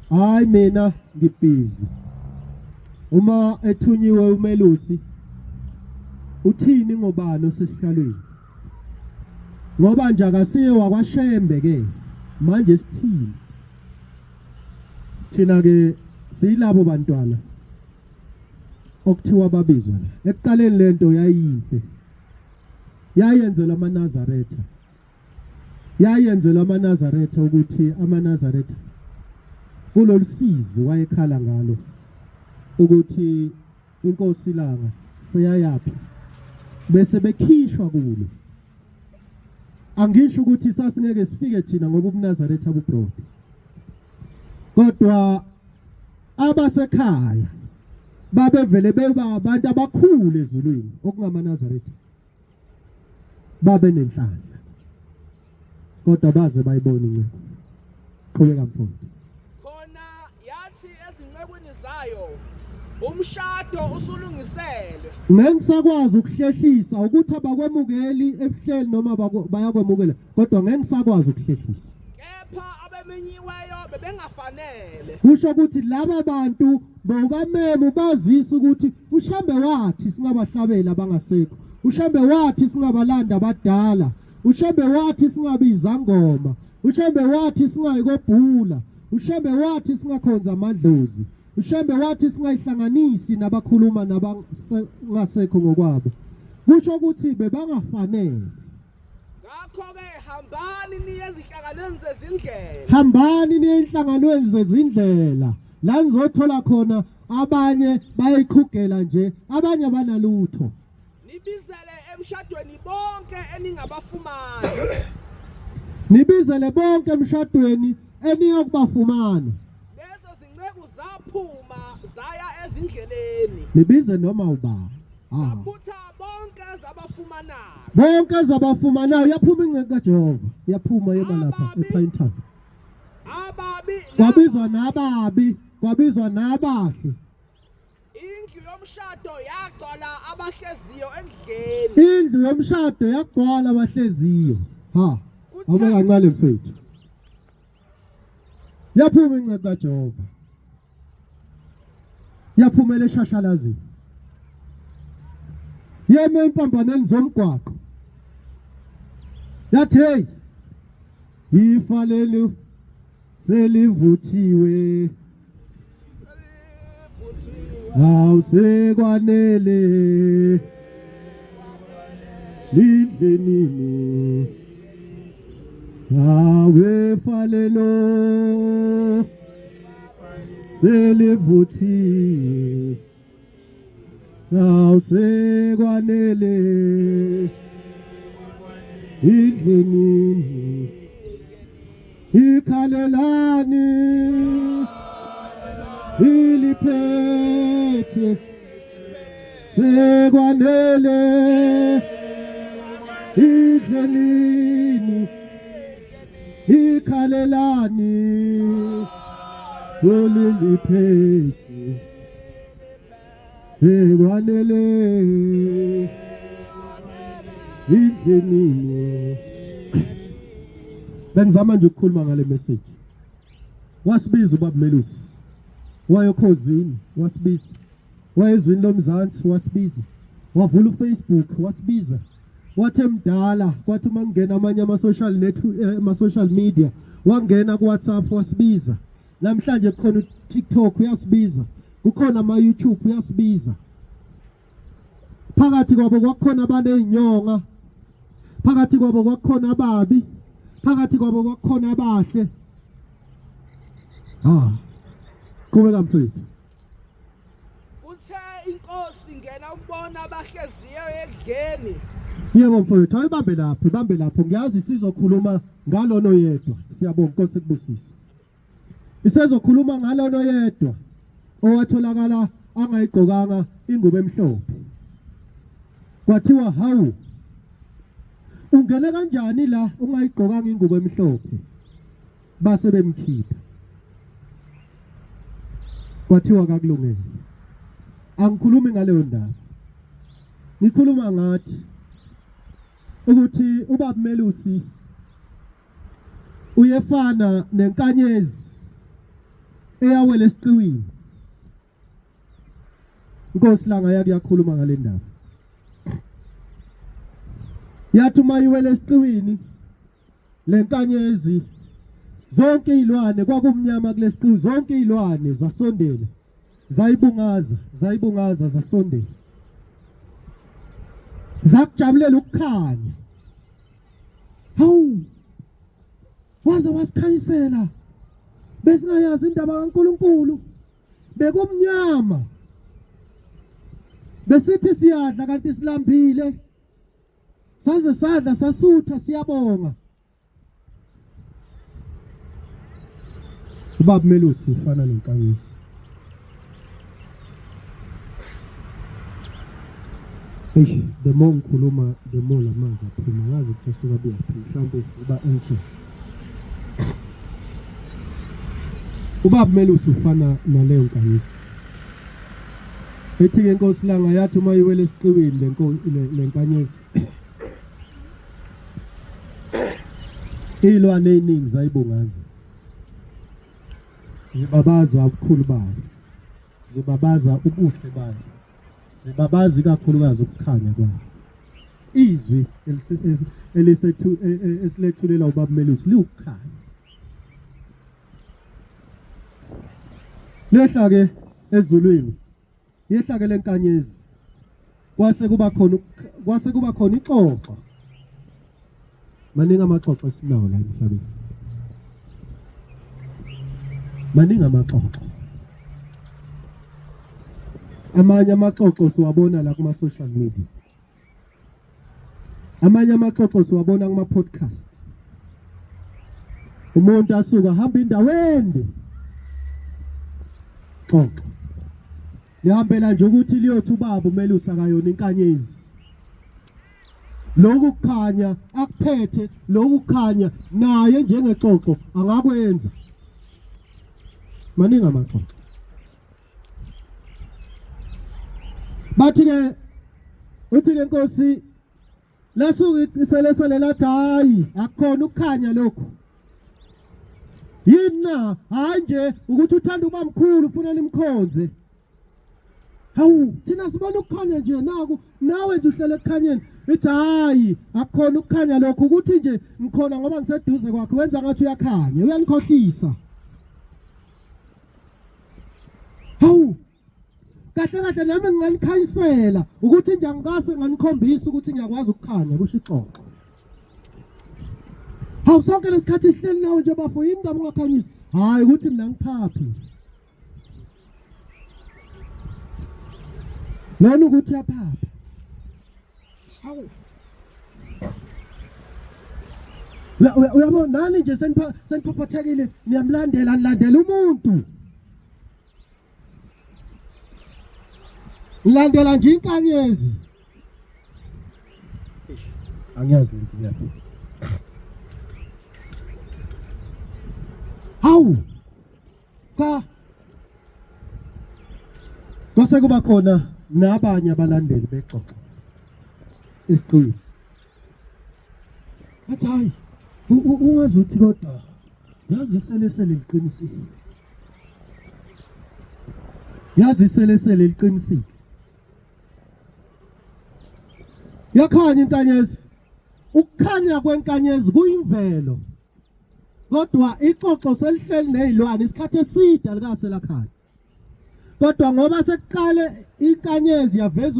hayi mina ngibhizi uma ethunyiwe uMelusi uthini ngobani osesihlalweni ngoba nje akasiye wakwaShembe ke manje sithini thina ke siyilabo bantwana okuthiwa babizwa la ekuqaleni lento yayinhle yayenzelwa amaNazaretha ukuthi amaNazaretha kulolusizi wayekhala ngalo ukuthi inkosi langa seyayaphi bese bekhishwa kulo. Angisho ukuthi sasingeke sifike thina ngoba ubuNazaretha bubrod, kodwa abasekhaya babevele beba abantu abakhulu ezulwini okungamaNazaretha babe nenhlanhla, kodwa baze bayibona incebo. Qhubeka mfowethu. Khona yathi ezincekweni zayo umshado usulungiselwe. Ngengisakwazi ukuhlehlisa ukuthi abakwemukeli ebuhleli noma bayakwemukela, kodwa ngengisakwazi ukuhlehlisa. Kepha abemenyiweyo bebengafanele. Kusho ukuthi laba bantu bawubameme bazisa ukuthi ushambe wathi singabahlabela abangasekho, ushambe wathi singabalanda abadala, ushambe wathi singabiza ngoma, ushambe wathi singayikobhula, ushambe wathi singakhonza amadlozi, ushambe wathi singayihlanganisi nabakhuluma nabangasekho ngokwabo. Kusho ukuthi bebangafanele. Ngakho ke hambani niye ezinhlanganweni zezindlela. Hambani niye enhlanganweni zezindlela la nizothola khona abanye bayiqhugela nje, abanye abanalutho. Nibizele emshadweni bonke eningabafumana. Nibizele bonke emshadweni eniyokubafumana. Lezo zinceku zaphuma zaya ezindleleni. Nibize noma uba. Saphutha bonke zabafumanayo. Bonke zabafumanayo yaphuma inceke kaJehova. Yaphuma yema lapha ePinetown. Ababi Kwabizwa nababi, kwabizwa nabahle. indlu yomshado yagcwala abahleziyo endleni. Indlu yomshado yagcwala abahleziyo. Awube kancane mfethu. Yaphuma inceke kaJehova. Yaphumela eshashalazini. Yeme empambaneni zomgwaqo. Yathi hey, ifa lelu selivuthiwe. Awusekwanele lidlenini. Awefa lelo selivuthiwe. Awusekwanele idlenini. Ikhalelani iliphethe sekwanele idlenini. Ikhalelani uliphethe sekwanele idlenini. Bengizama nje ukukhuluma ngale message. Wasibiza ubaba Melusi. Wayekhosini wasibiza. Wayezwini lomzansi wasibiza. Wavula uFacebook wasibiza. Wathe mdala kwathi mangena amanye ama-social network ama-social media wangena ku-WhatsApp wasibiza. Namhlanje kukhona uTikTok uyasibiza. Kukhona ama-YouTube uyasibiza. Phakathi kwabo kwakhona abanezinyonga. Phakathi kwabo kwakhona ababi. Phakathi kwabo kwakhona abahle. Qhubeka mfethu. Kuthe inkosi ngena ukubona abahleziyo endleni. Yebo mfethu, ayibambe lapho. Ngiyazi sizokhuluma ngalono yedwa. Siyabonga Nkosi ekubusise. Isizokhuluma ngalono yedwa owatholakala angayigqokanga ingubo emhlophe. Kwathiwa hawu, ungene kanjani la ungayigqokanga ingubo emhlophe? Base bemkhipha. Kwathiwa kakulungile. Angikhulumi ngaleyo ndaba. Ngikhuluma ngathi ukuthi ubaba Melusi uyefana nenkanyezi eyawela esiqiwini. Inkosi langa yakuyakhuluma ngale ndaba. Yathi uma iwele esiqiwini lenkanyezi zonke izilwane kwakumnyama kulesiqu zonke izilwane zasondela zayibungaza zasondela zakujabulela ukukhanya hawu waze wasikhanyisela besingayazi indaba kaNkuluNkulu bekumnyama besithi siyadla kanti silambile saze sadla sasutha siyabonga ubaba Melusi ufana nenkanyezi the more ngikhuluma the more lamanzi aphuma ngazi ukuthi asuka buyaphi mhlawumbe uba enhle ubaba Melusi ufana naleyo nkanyezi ethi ke inkosi langa yathi uma iwele esiqiwini lenkanyezi izilwane eziningi zayibungaza zibabaza ubukhulu bayo zibabaza ubuhle bayo zibabazi kakhulukazi ukukhanya kwayo izwi esilethulela ubaba Melusi liukhanya lehla ke ezulwini yehla ke lenkanyezi kwase kuba khona ixoxo maningi amaxoxo esinawo la emhlabeni maningi amaxoxo amanye amaxoxo siwabona la kuma social media amanye amaxoxo siwabona kuma podcast umuntu asuka hamba indaweni xoxo lihambela nje ukuthi liyothi ubaba uMelusi akayona inkanyezi lokhu kukhanya akuphethe lokhu kukhanya naye njengexoxo angakwenza maningi amaxoxo bathi ke uthi ke inkosi lasuka iselesele lathi hayi akukhona ukukhanya lokho yina hayi nje ukuthi uthanda uba mkhulu ufuna nimkhonze hawu thina sibona ukukhanya nje naku nawe nje uhlele ekukhanyeni ithi hayi akukhona ukukhanya lokho ukuthi nje ngikhona ngoba ngiseduze kwakhe wenza ngathi uyakhanya uyanikhohlisa hawu kahle kahle nami nginganikhanyisela ukuthi nje angikase nganikhombisa ukuthi ngiyakwazi ukukhanya kusho ixoxo hawu sonke lesikhathi sihleli nawe nje bafo yini indaba ungakhanyisi hayi ukuthi mina ngiphaphi nani ukuthi uyaphapha hawu uyabona nani nje seniphaphathekile nilandela umuntu ulandela nje inkanyezi angiyazi lento yaphi hawu kwase kuba khona nabanye abalandeli bexoxo esiqhulu bathi hayi ungazi uthi kodwa yazi selesele liqinisile yazi selesele liqinisile yakhanya inkanyezi ukukhanya kwenkanyezi kuyimvelo kodwa ixoxo selihleli nezilwane isikhathi eside alikase lakhanya kodwa ngoba sekuqale inkanyezi yaveza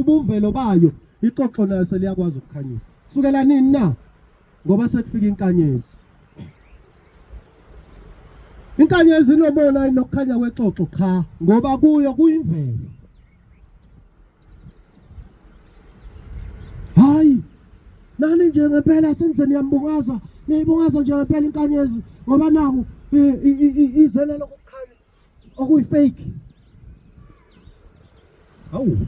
ubuvelo bayo ixoxo nayo seliyakwazi ukukhanyisa kusukela nini na ngoba sekufika inkanyezi inkanyezi inobona inokukhanya kwexoxo cha ngoba kuyo kuyimvelo hayi nani nje ngempela senze niyambungaza niyibungaza nje ngempela inkanyezi ngoba naku izelelo ukukhanya okuyifake hawu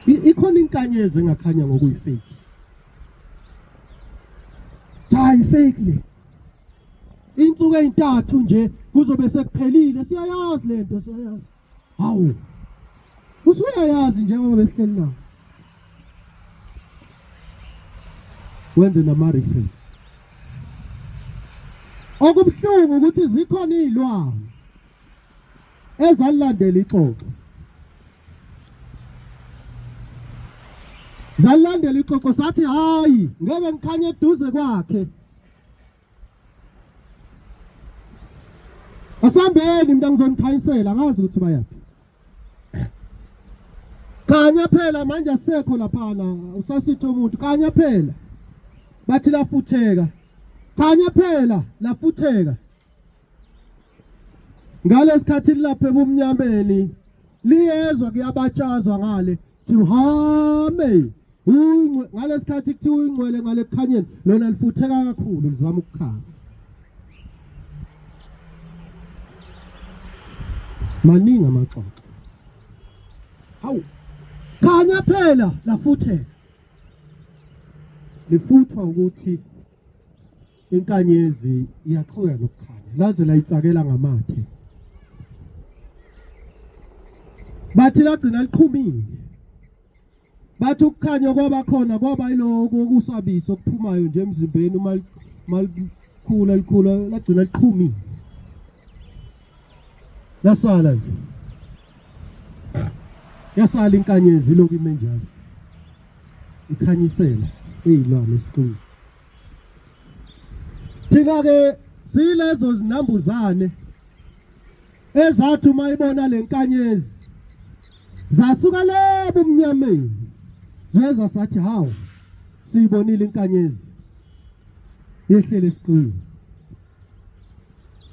ikhona inkanyezi engakhanya ngokuyifake hayi fake le insuku ezintathu nje kuzobe sekuphelile siyayazi lento siyayazi hawu usuyayazi njengoba besihleli nawo wenze nama reference okubhlungu ukuthi zikhona izilwane ezalandela ixoxo zalandela ixoxo sathi hayi ngeke ngikhanye eduze kwakhe Asambeni mina ngizonikhanyisela ngazi ukuthi bayaphi. Khanya phela manje asekho laphana usasitho umuntu khanya phela. Bathi lafutheka. Khanya phela lafutheka. Ngalesikhathi lapha ebumnyameni liyezwa kuyabatshazwa ngale Tuhame uyingwe ngalesikhathi kuthi uyingcwele ngale kukhanyeni lona lifutheka kakhulu lizama ukukhanya. Maningi amaxoxo. Hawu khanya phela lafutheka. Lifuthwa ukuthi inkanyezi iyaqhubeka nokukhanya laze layitsakela ngamathe. Bathi lagcina liqhumile. Bathi ukukhanya kwaba khona kwaba yiloko okusabisa okuphumayo nje emzimbeni malikhula lagcina liqhumile. Yasala nje. Yasala inkanyezi lokhu ime njalo. Ikhanyisela ezilwane esiqhulu. Thina ke silezo zinambuzane ezathi mayibona lenkanyezi zasuka lebo umnyameni zeza sathi hawo siyibonile inkanyezi yehlele esiqhulu.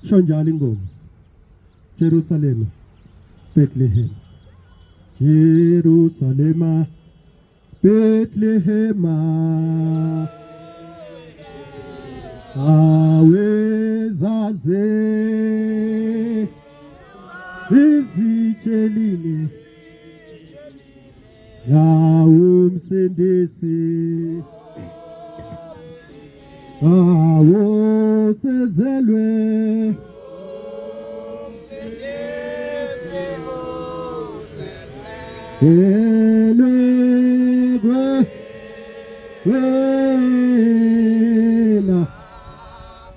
Sho njalo ingoma Jerusalem Bethlehem Jerusalem Bethlehem awezaze izitshelile umsindisi awosezelwe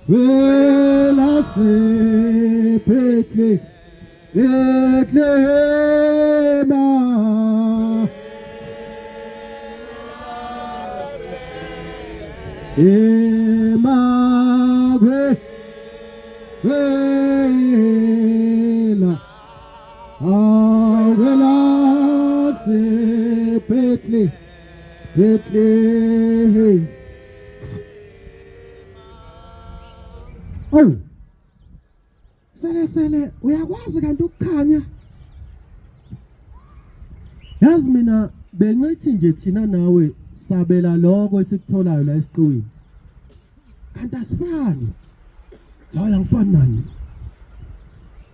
Wela se Bethlehem Emagwe Wela Wela se Bethlehem. Oh, sele uyakwazi kanti ukukhanya. Yazi mina bengithi nje thina nawe sabela lokho esikutholayo la esiqwini. Kanti asifani. Hayi angifani nani.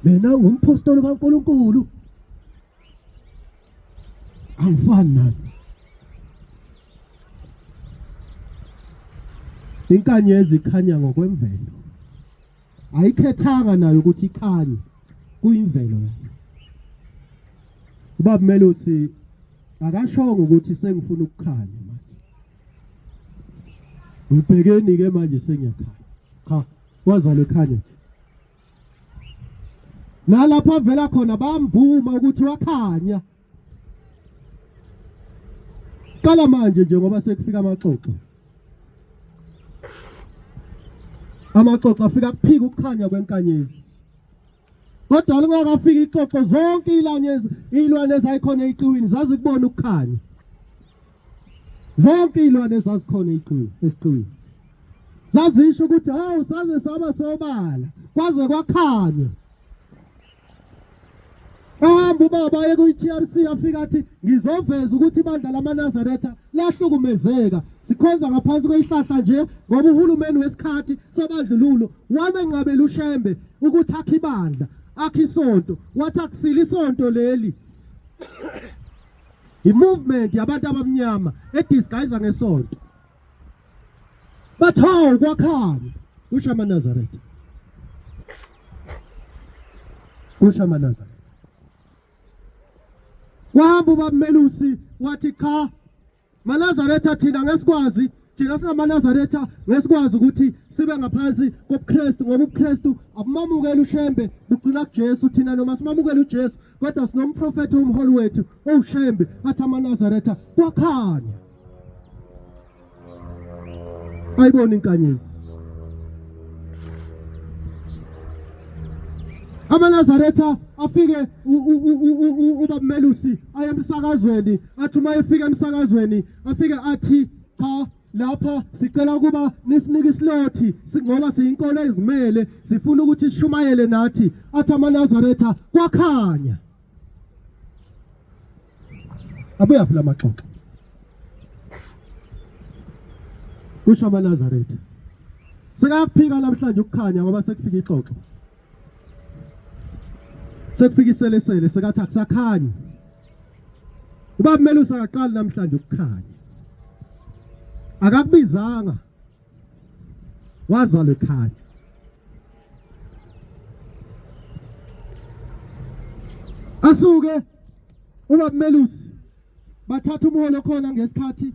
Mina ngumpostoli kaNkulunkulu. Angifani nani. Inkanyezi ikhanya ngokwemvelo. Ayikhethanga nayo ukuthi ikhanye kuyimvelo yayo. Ubaba Melusi akashongo ukuthi sengifuna ukukhanya manje. Ngibhekeni ke manje sengiyakhanya. Cha, wazalo ekhanya. Nalapha vela khona bamvuma ukuthi wakhanya. Qala manje nje ngoba sekufika amaxoxo. Amaxoxo afika kuphika ukukhanya kwenkanyezi. Kodwa lingakafika ixoxo zonke ilwane ezayikhona eqiwini zazi kubona ukukhanya. Zonke ilwane ezazikhona esiqiwini. Zazisho ukuthi hawu saze saba sobala kwaze kwakhanya. Ahamba ubaba aye ku-TRC afika athi ngizoveza ukuthi ibandla lamaNazaretha lahlukumezeka. Sikhonza ngaphansi kweyihlahla nje ngoba uhulumeni wesikhathi sobandlululo wamenqabela uShembe ukuthi akhe ibandla, akhe isonto, wathi akusile isonto leli. I-movement yabantu abamnyama edisguise ngesonto. Bathi hawu kwakhanya kusho amaNazaretha. Kusho amaNazaretha. Wahamba ubaba Melusi wathi cha maNazaretha thina ngesikwazi thina singamaNazaretha ngesikwazi ukuthi sibe ngaphansi kobuKristu ngoba ubuKristu abumamukela uShembe bugcina kuJesu thina noma simamukela uJesu kodwa sinomprofeti omholi wethu oUShembe athi amaNazaretha kwakhanya. Ayibona inkanyezi. amaNazaretha afike ubamelusi aye emsakazweni athi uma efika emsakazweni afike athi cha lapha sicela ukuba nisinike islothi ngoba siyinkolo ezimele sifuna ukuthi sishumayele nathi athi amaNazaretha kwakhanya abuya phela amaxoxo kusho amaNazaretha sekakuphika namhlanje ukukhanya ngoba sekufika ixoxo sekufika iselesele sekathi akusakhanyi ubaba Melusi akaqali namhlanje ukukhanya akakubizanga wazalwa ekhaya asuke ubaba Melusi bathatha umholo khona ngesikhathi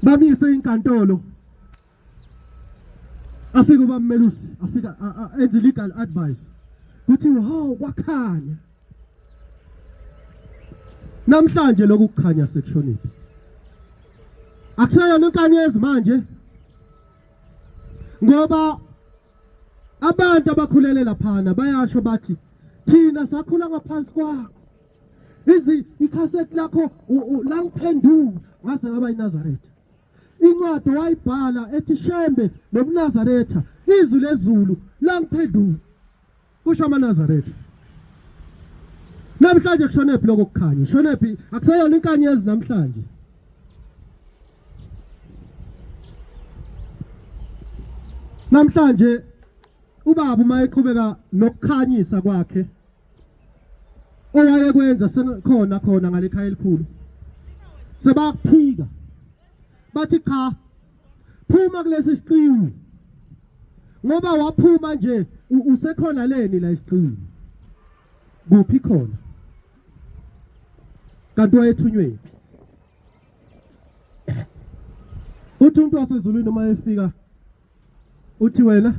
bamise inkantolo afika ubaba Melusi afika enze legal advice kuthi hawu kwakhanya namhlanje lokukhanya sekushoniphi akusayona inkanyezi manje ngoba abantu abakhulele laphana bayasho bathi thina sakhula ngaphansi kwakho ikhasethi lakho langiphendula ngase ngaba iNazaretha incwadi wayibhala ethi Shembe nobuNazaretha izwi lezulu langiphendula kusho amaNazaretha namhlanje kushonephi lokukhanya shonephi akusayona inkanyezi namhlanje namhlanje ubaba uma eqhubeka nokukhanyisa kwakhe owayekwenza sekhona khona ngale khaya elikhulu sebakuphika bathi cha phuma kulesi siqiwu ngoba waphuma nje usekhona leni la isiqiwu kuphi khona kanti wayethunywe uthi umuntu wasezulwini noma efika uthi wena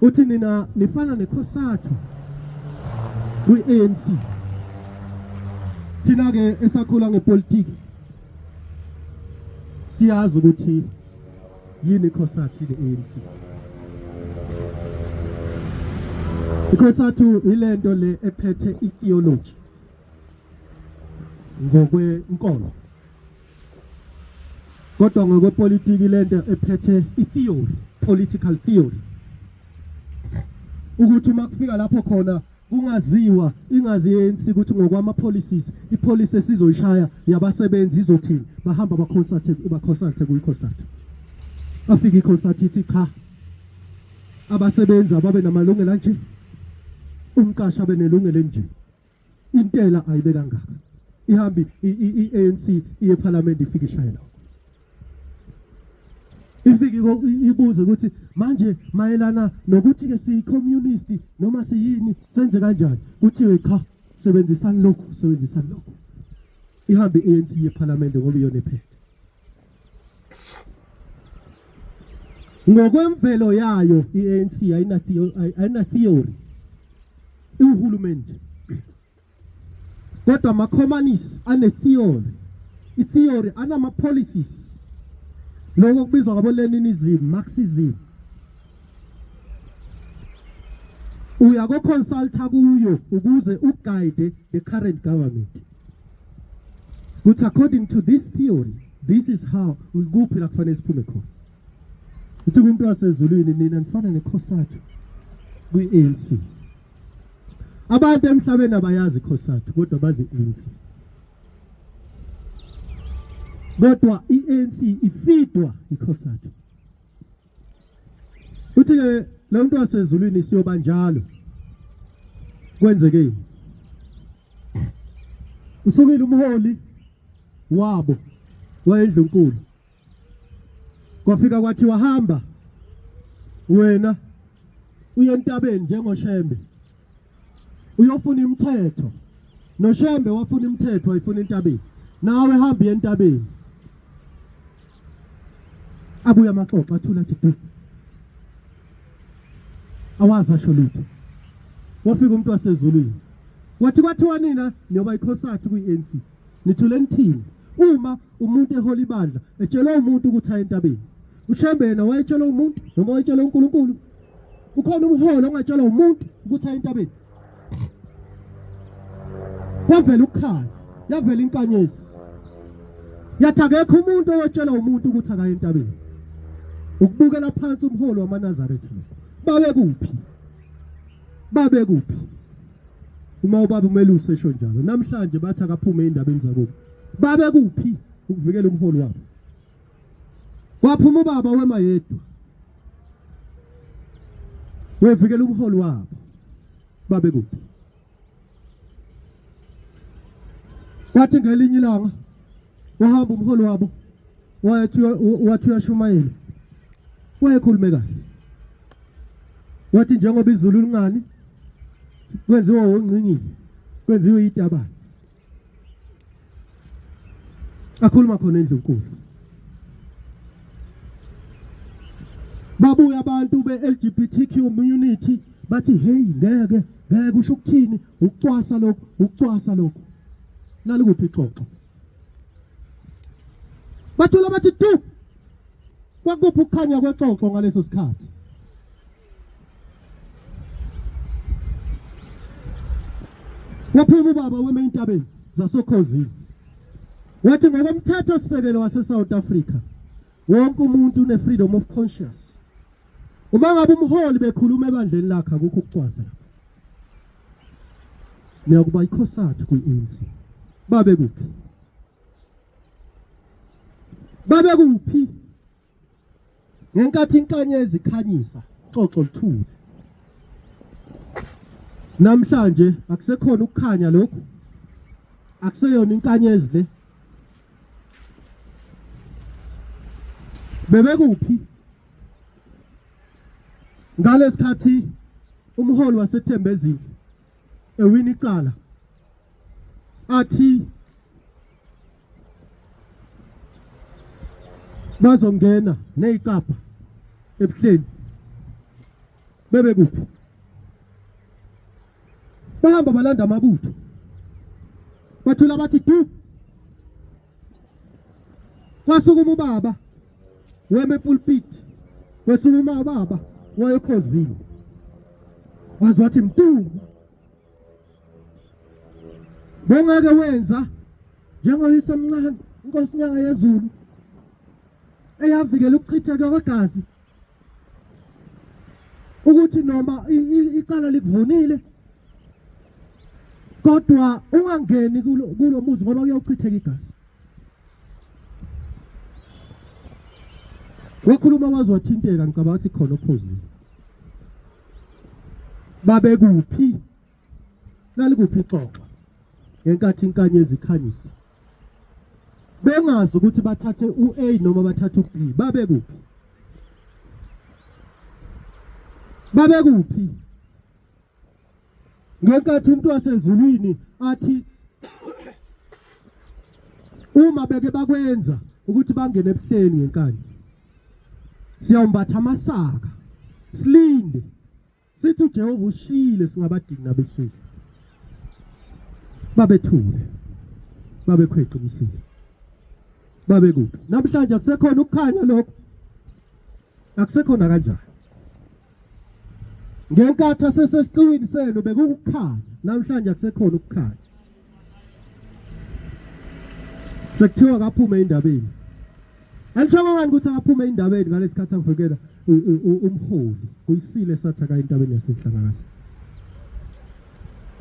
uthi nina nifana nekhosathu kwi-ANC thina ke esakhula ngepolitiki siyazi ukuthi yini ikhosathu le-ANC ikhosathu ilento le ephethe itheology ngokwenkolo kodwa ngokwepolitiki lento ephethe itheory political theory ukuthi uma kufika lapho khona kungaziwa ingazi ANC ukuthi ngokwama policies ipolicy esizoyishaya yabasebenzi izothini bahamba baconsulte kuyikhosathu afika ikhosathu ithi cha abasebenzi ababe namalungelo nje umqasha benelungelo nje intela ayibe kangaka ihambi iANC iye eParliament ifika ishaya lapho ifike ibuze ukuthi manje mayelana nokuthi ke siyicommunist noma siyini senze kanjani kuthiwe cha sebenzisani lokho ihambe iANC yeParliament ngoba iyona ephethe ngokwemvelo yayo iANC ayina theory uhulumende kodwa ama-communists ane theory itheory anama policies lokho kubizwa ngabo Leninism Marxism uyako consulta kuyo ukuze uguide the current government but according to this theory this is how ukuphi la kufanele siphume khona uthi umuntu wasezulwini nina nifana nekhosathu kwi-ANC abantu emhlabeni abayazi ikhosathu kodwa bazi i-ANC kodwa iANC ifidwa ikhosathu uthi ke lo muntu wasezulwini siyoba njalo kwenzekeni usukile umholi wabo wayendlunkulu kwafika kwathi wahamba wena uye entabeni njengoShembe uyofuna imithetho noShembe wafuna imithetho ayifuna entabeni nawe hamba entabeni abuya amaxoxo athula athi awazi asho lutho wafika umuntu wasezulwini wathi kwathiwa nina niyoba ikhosathu kwi-ANC nithule nithini uma umuntu ehola ibandla etshela umuntu ukuthi aye entabeni uShembe yena wayetshela umuntu noma wayetshela uNkulunkulu ukhona umholo ongatshelwa umuntu ukuthi aye entabeni. Kwavela ukukhanya, yavela inkanyezi. Yathi akekho umuntu owatshelwa umuntu ukuthi akaye entabeni. Ukubukela phansi umholo wamaNazaretha. Babe kuphi? Babe kuphi? Uma ubaba uMelusi esho njalo, namhlanje bathi akaphume endabeni zakubo. Babe kuphi ukuvikela umholo wabo? Kwaphuma ubaba wemayedwa. Wevikela umholo wabo. Babe kuphi? Kwathi ngelinye ilanga wahamba umholo wabo wathi uyashumayela. Wayekhulume kahle. Wathi njengoba izulu lingani kwenziwa ongcingile, kwenziwa itabane. Akhuluma khona endlunkulu. Babuya abantu be-LGBTQ community bathi hey ngeke usho ukuthini ukucwasa lokho. Nalikuphi ixoxo? Bathula bathi tu kwakuphi ukukhanya kwexoxo ngaleso sikhathi? Waphuma ubaba weme entabeni zasokhozini. Wathi ngokomthetho sisekelo wase-South Africa wonke umuntu une-freedom of conscience. Uma ngabe umholi bekhuluma ebandleni lakhe akukho ukucwasa. Niyakuba ikhosathu kwi-ANC. Babe kuphi? Babe kuphi? Ngenkathi inkanyezi ikhanyisa, xoxo lithule. Namhlanje akusekhona ukukhanya lokho. Akuseyona inkanyezi le. Bebe kuphi? Ngalesikhathi umholi waseThembezile ewina icala athi bazongena nezicapha ebuhleni. Bebe kuphi? Bahamba balanda amabutho. Bathula bathi du. Wasukuma ubaba weme epulpit. Wesukuma ubaba wayekhozini. Wazi wathi mntu bongeke wenza njengoyisemncane inkosi nyanga yezulu eyavikela ukuchitheka kwegazi ukuthi noma icala likuvunile kodwa ungangeni kulo muzi ngoba kuyawuchitheka igazi. Wakhuluma wazi wathinteka ngicabanga ukuthi khona ophozile. Babe kuphi? Nalikuphi ixoxo? Ngenkathi inkanyezi ikhanyisa. Bengazi ukuthi bathathe u-A noma bathathe u-B. Babe kuphi? Babe kuphi? Ngenkathi umuntu wasezulwini athi uma beke bakwenza ukuthi bangene ebuhleni ngenkani, siyawumbatha amasaka silinde sithi uJehova ushile singabadingi nabeswele. Babethule, babekhweqa umsile. Babe kuphi? Namhlanje akusekhona ukukhanya lokho. Akusekhona kanjani? Ngenkathi asesesiqiwini senu bekukukhanya, namhlanje akusekhona ukukhanya. Sekuthiwa kaphume endabeni. Angisho ngani ukuthi akaphume endabeni ngalesikhathi avukelwa umholi kuyisile sathi aka endabeni yaseNhlangazi.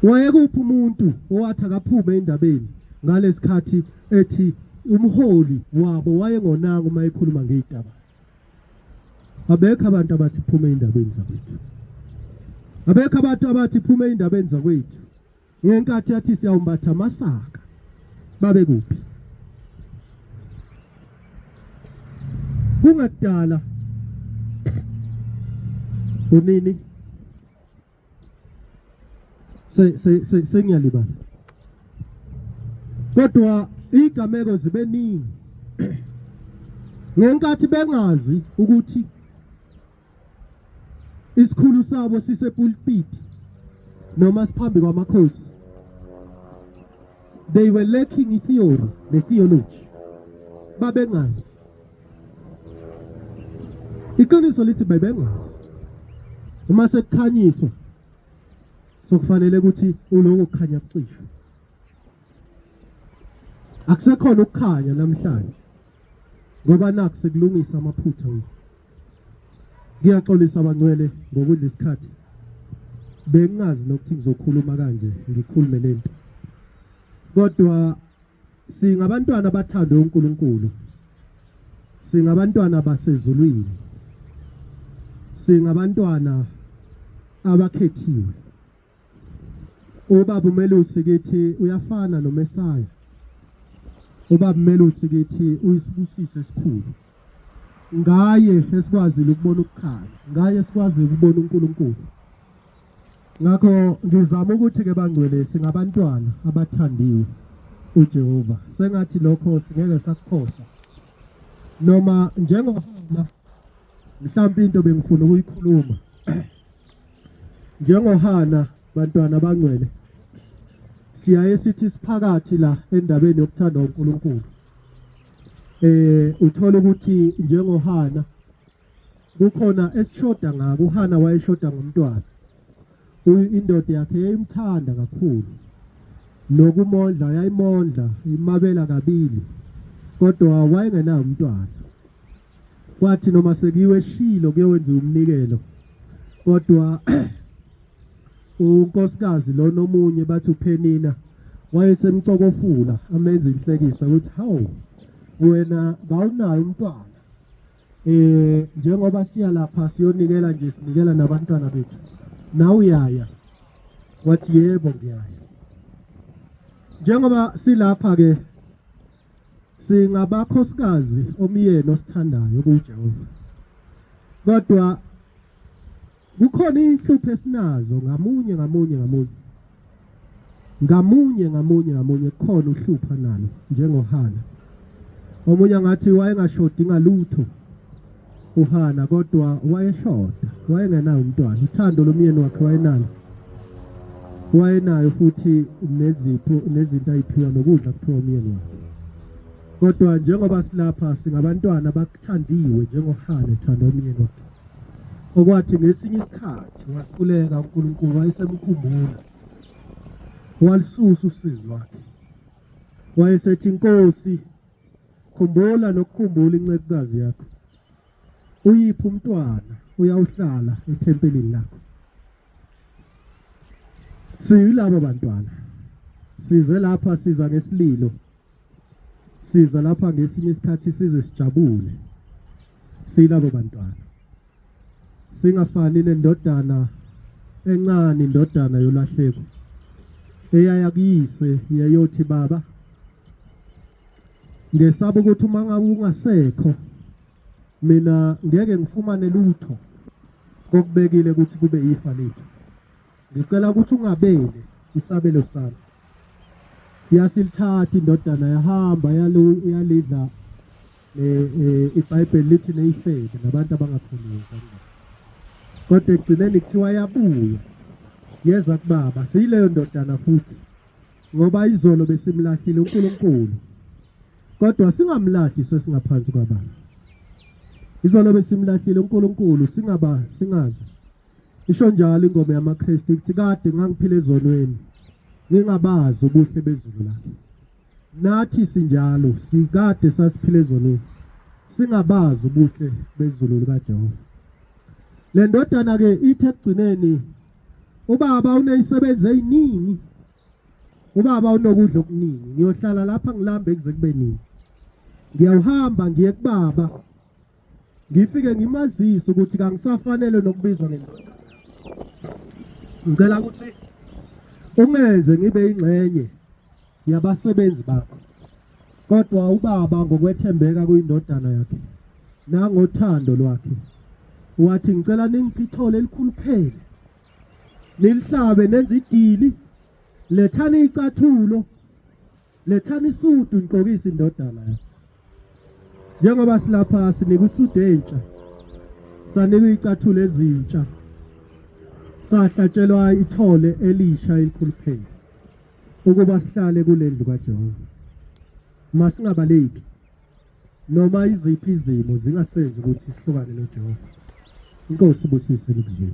Wayekuphi umuntu owathi akaphume endabeni ngalesikhathi ethi umholi wabo wayengonanga uma ekhuluma ngezindaba. Abekho abantu abathi phume endabeni zakwethu. Abekho abantu abathi phume endabeni zakwethu. Ngenkathi yathi siyawumbatha amasaka. Babe kuphi? Kungadala unini sengiyalibala. Kodwa igameko zibeningi. Ngenkathi bengazi ukuthi isikhulu sabo sisepulpit noma siphambi kwamakhosi. They were lacking in theory, the theology. Babengazi. Iqiniso lithi bebengazi. uma sekukhanyiswa sokufanele ukuthi uloko ukukhanya kucishwe. Akusekhona ukukhanya namhlanje ngoba naku sekulungisa amaphutha wethu. Ngiyaxolisa abangcwele ngokudla isikhathi. Bengazi nokuthi ngizokhuluma kanje, ngikhulume lento. Kodwa singabantwana abathandwe uNkulunkulu. Singabantwana basezulwini. Singabantwana abakhethiwe. Ubaba uMelusi kithi uyafana noMesaya. Ubaba uMelusi kithi uyisibusise esikhulu. Ngaye esikwazile ukubona ukukhanya, ngaye sikwazi ukubona uNkulunkulu. Ngakho ngizama ukuthi ke bangcwele singabantwana abathandiwe uJehova. Sengathi lokho singeke sakukhohlwa. Noma njengoHana mhlawumbe into bengifuna ukuyikhuluma. NjengoHana bantwana bangcwele siyaye sithi siphakathi la endabeni yokuthanda uNkulunkulu. Uthola ukuthi njengoHana kukhona esishoda ngako. uHana wayeshoda ngomntwana. Indoda yakhe yayimthanda kakhulu. Nokumondla yayimondla, imabela kabili. Kodwa wayengenayo umntwana. Kwathi noma sekuyiwe eShilo kuyenza umnikelo. Kodwa unkosikazi lo nomunye bathi uPenina wayesemcokofula amenza inhlekisa ukuthi hawu wena bawunayo umntwana. Njengoba siya lapha siyonikela nje sinikela nabantwana bethu. Nawe uyaya. Wathi yebo ngiyaya. Njengoba silapha ke singabakhosikazi omyeni osithandayo kuJehova. Kodwa kukhona inhlupho esinazo ngamunye kukhona uhlupha nalo njengoHana. Omunye ngathi wayengashodi ngalutho uHana kodwa wayeshoda, wayengenayo umntwana. Uthando lomyeni wakhe wayenayo futhi nezinto ayiphiwa nokudla kuphiwa umyeni wakhe. Kodwa njengoba silapha singabantwana abakuthandiwe njengoHana ethanda umyeni wakhe. Okwathi ngesinye isikhathi wakhuleka uNkulunkulu wayesemkhumbula. Walisusa usizi lwakhe. Wayesethi Nkosi khumbula nokukhumbula incekukazi yakho. Uyiphi umntwana uyawuhlala ethempelini lakho. Siyilabo bantwana. Size lapha siza ngesililo. Siza lapha ngesinye isikhathi size sijabule. Siyilabo bantwana. Singafani nendodana encane, indodana yolahleko. Eyaya kuyise yayothi baba ngesaba ukuthi uma ngabe ungasekho mina ngeke ngifumane lutho kokubekile ukuthi kube ifa lethu. Ngicela ukuthi ungabele isabelo sami. Yasilithatha indodana yahamba yalidla iBhayibheli lithi neyifeke nabantu abangakhulunywa. Kodwa egcineni kuthiwa yabuya yeza kubaba. Siyileyo ndodana futhi ngoba izolo besimlahlile uNkulunkulu. Kodwa singamlahli sesingaphansi kwababa. Izolo besimlahlile uNkulunkulu singazi. Isho njalo ingoma yamaKristu ithi kade ngangiphile ezonweni ngingabazi ubuhle bezulu lakhe. Nathi sinjalo sikade sasiphile ezonweni singabazi ubuhle bezulu likaJehova. Le ndodana ke ithi ekugcineni ubaba unezisebenzi eziningi. Ubaba unokudla okuningi. Ngiyohlala lapha ngilambe kuze kube nini. Ngiyahamba ngiye kubaba. Ngifike ngimazise ukuthi kangisafanele nokubizwa ngendodana. Ngicela ukuthi ungenze ngibe ingxenye yabasebenzi bakho. Kodwa ubaba ngokwethembeka kuyindodana yakhe nangothando lwakhe wathi ngicela ningiphe ithole elikhuluphele. Nilihlabe nenze idili. Lethani icathulo. Lethani isudu niqokise indodana yakhe. Njengoba silapha sinika isudu entsha. Sanika icathulo ezintsha. Sahlatshelwa ithole elisha elikhuluphele. Ukuba sihlale kulendlu kaJehova. Masingabaleki. Noma iziphi izimo zingasenzi ukuthi sihlukane noJehova. Inkosi ibusise nikuzwile.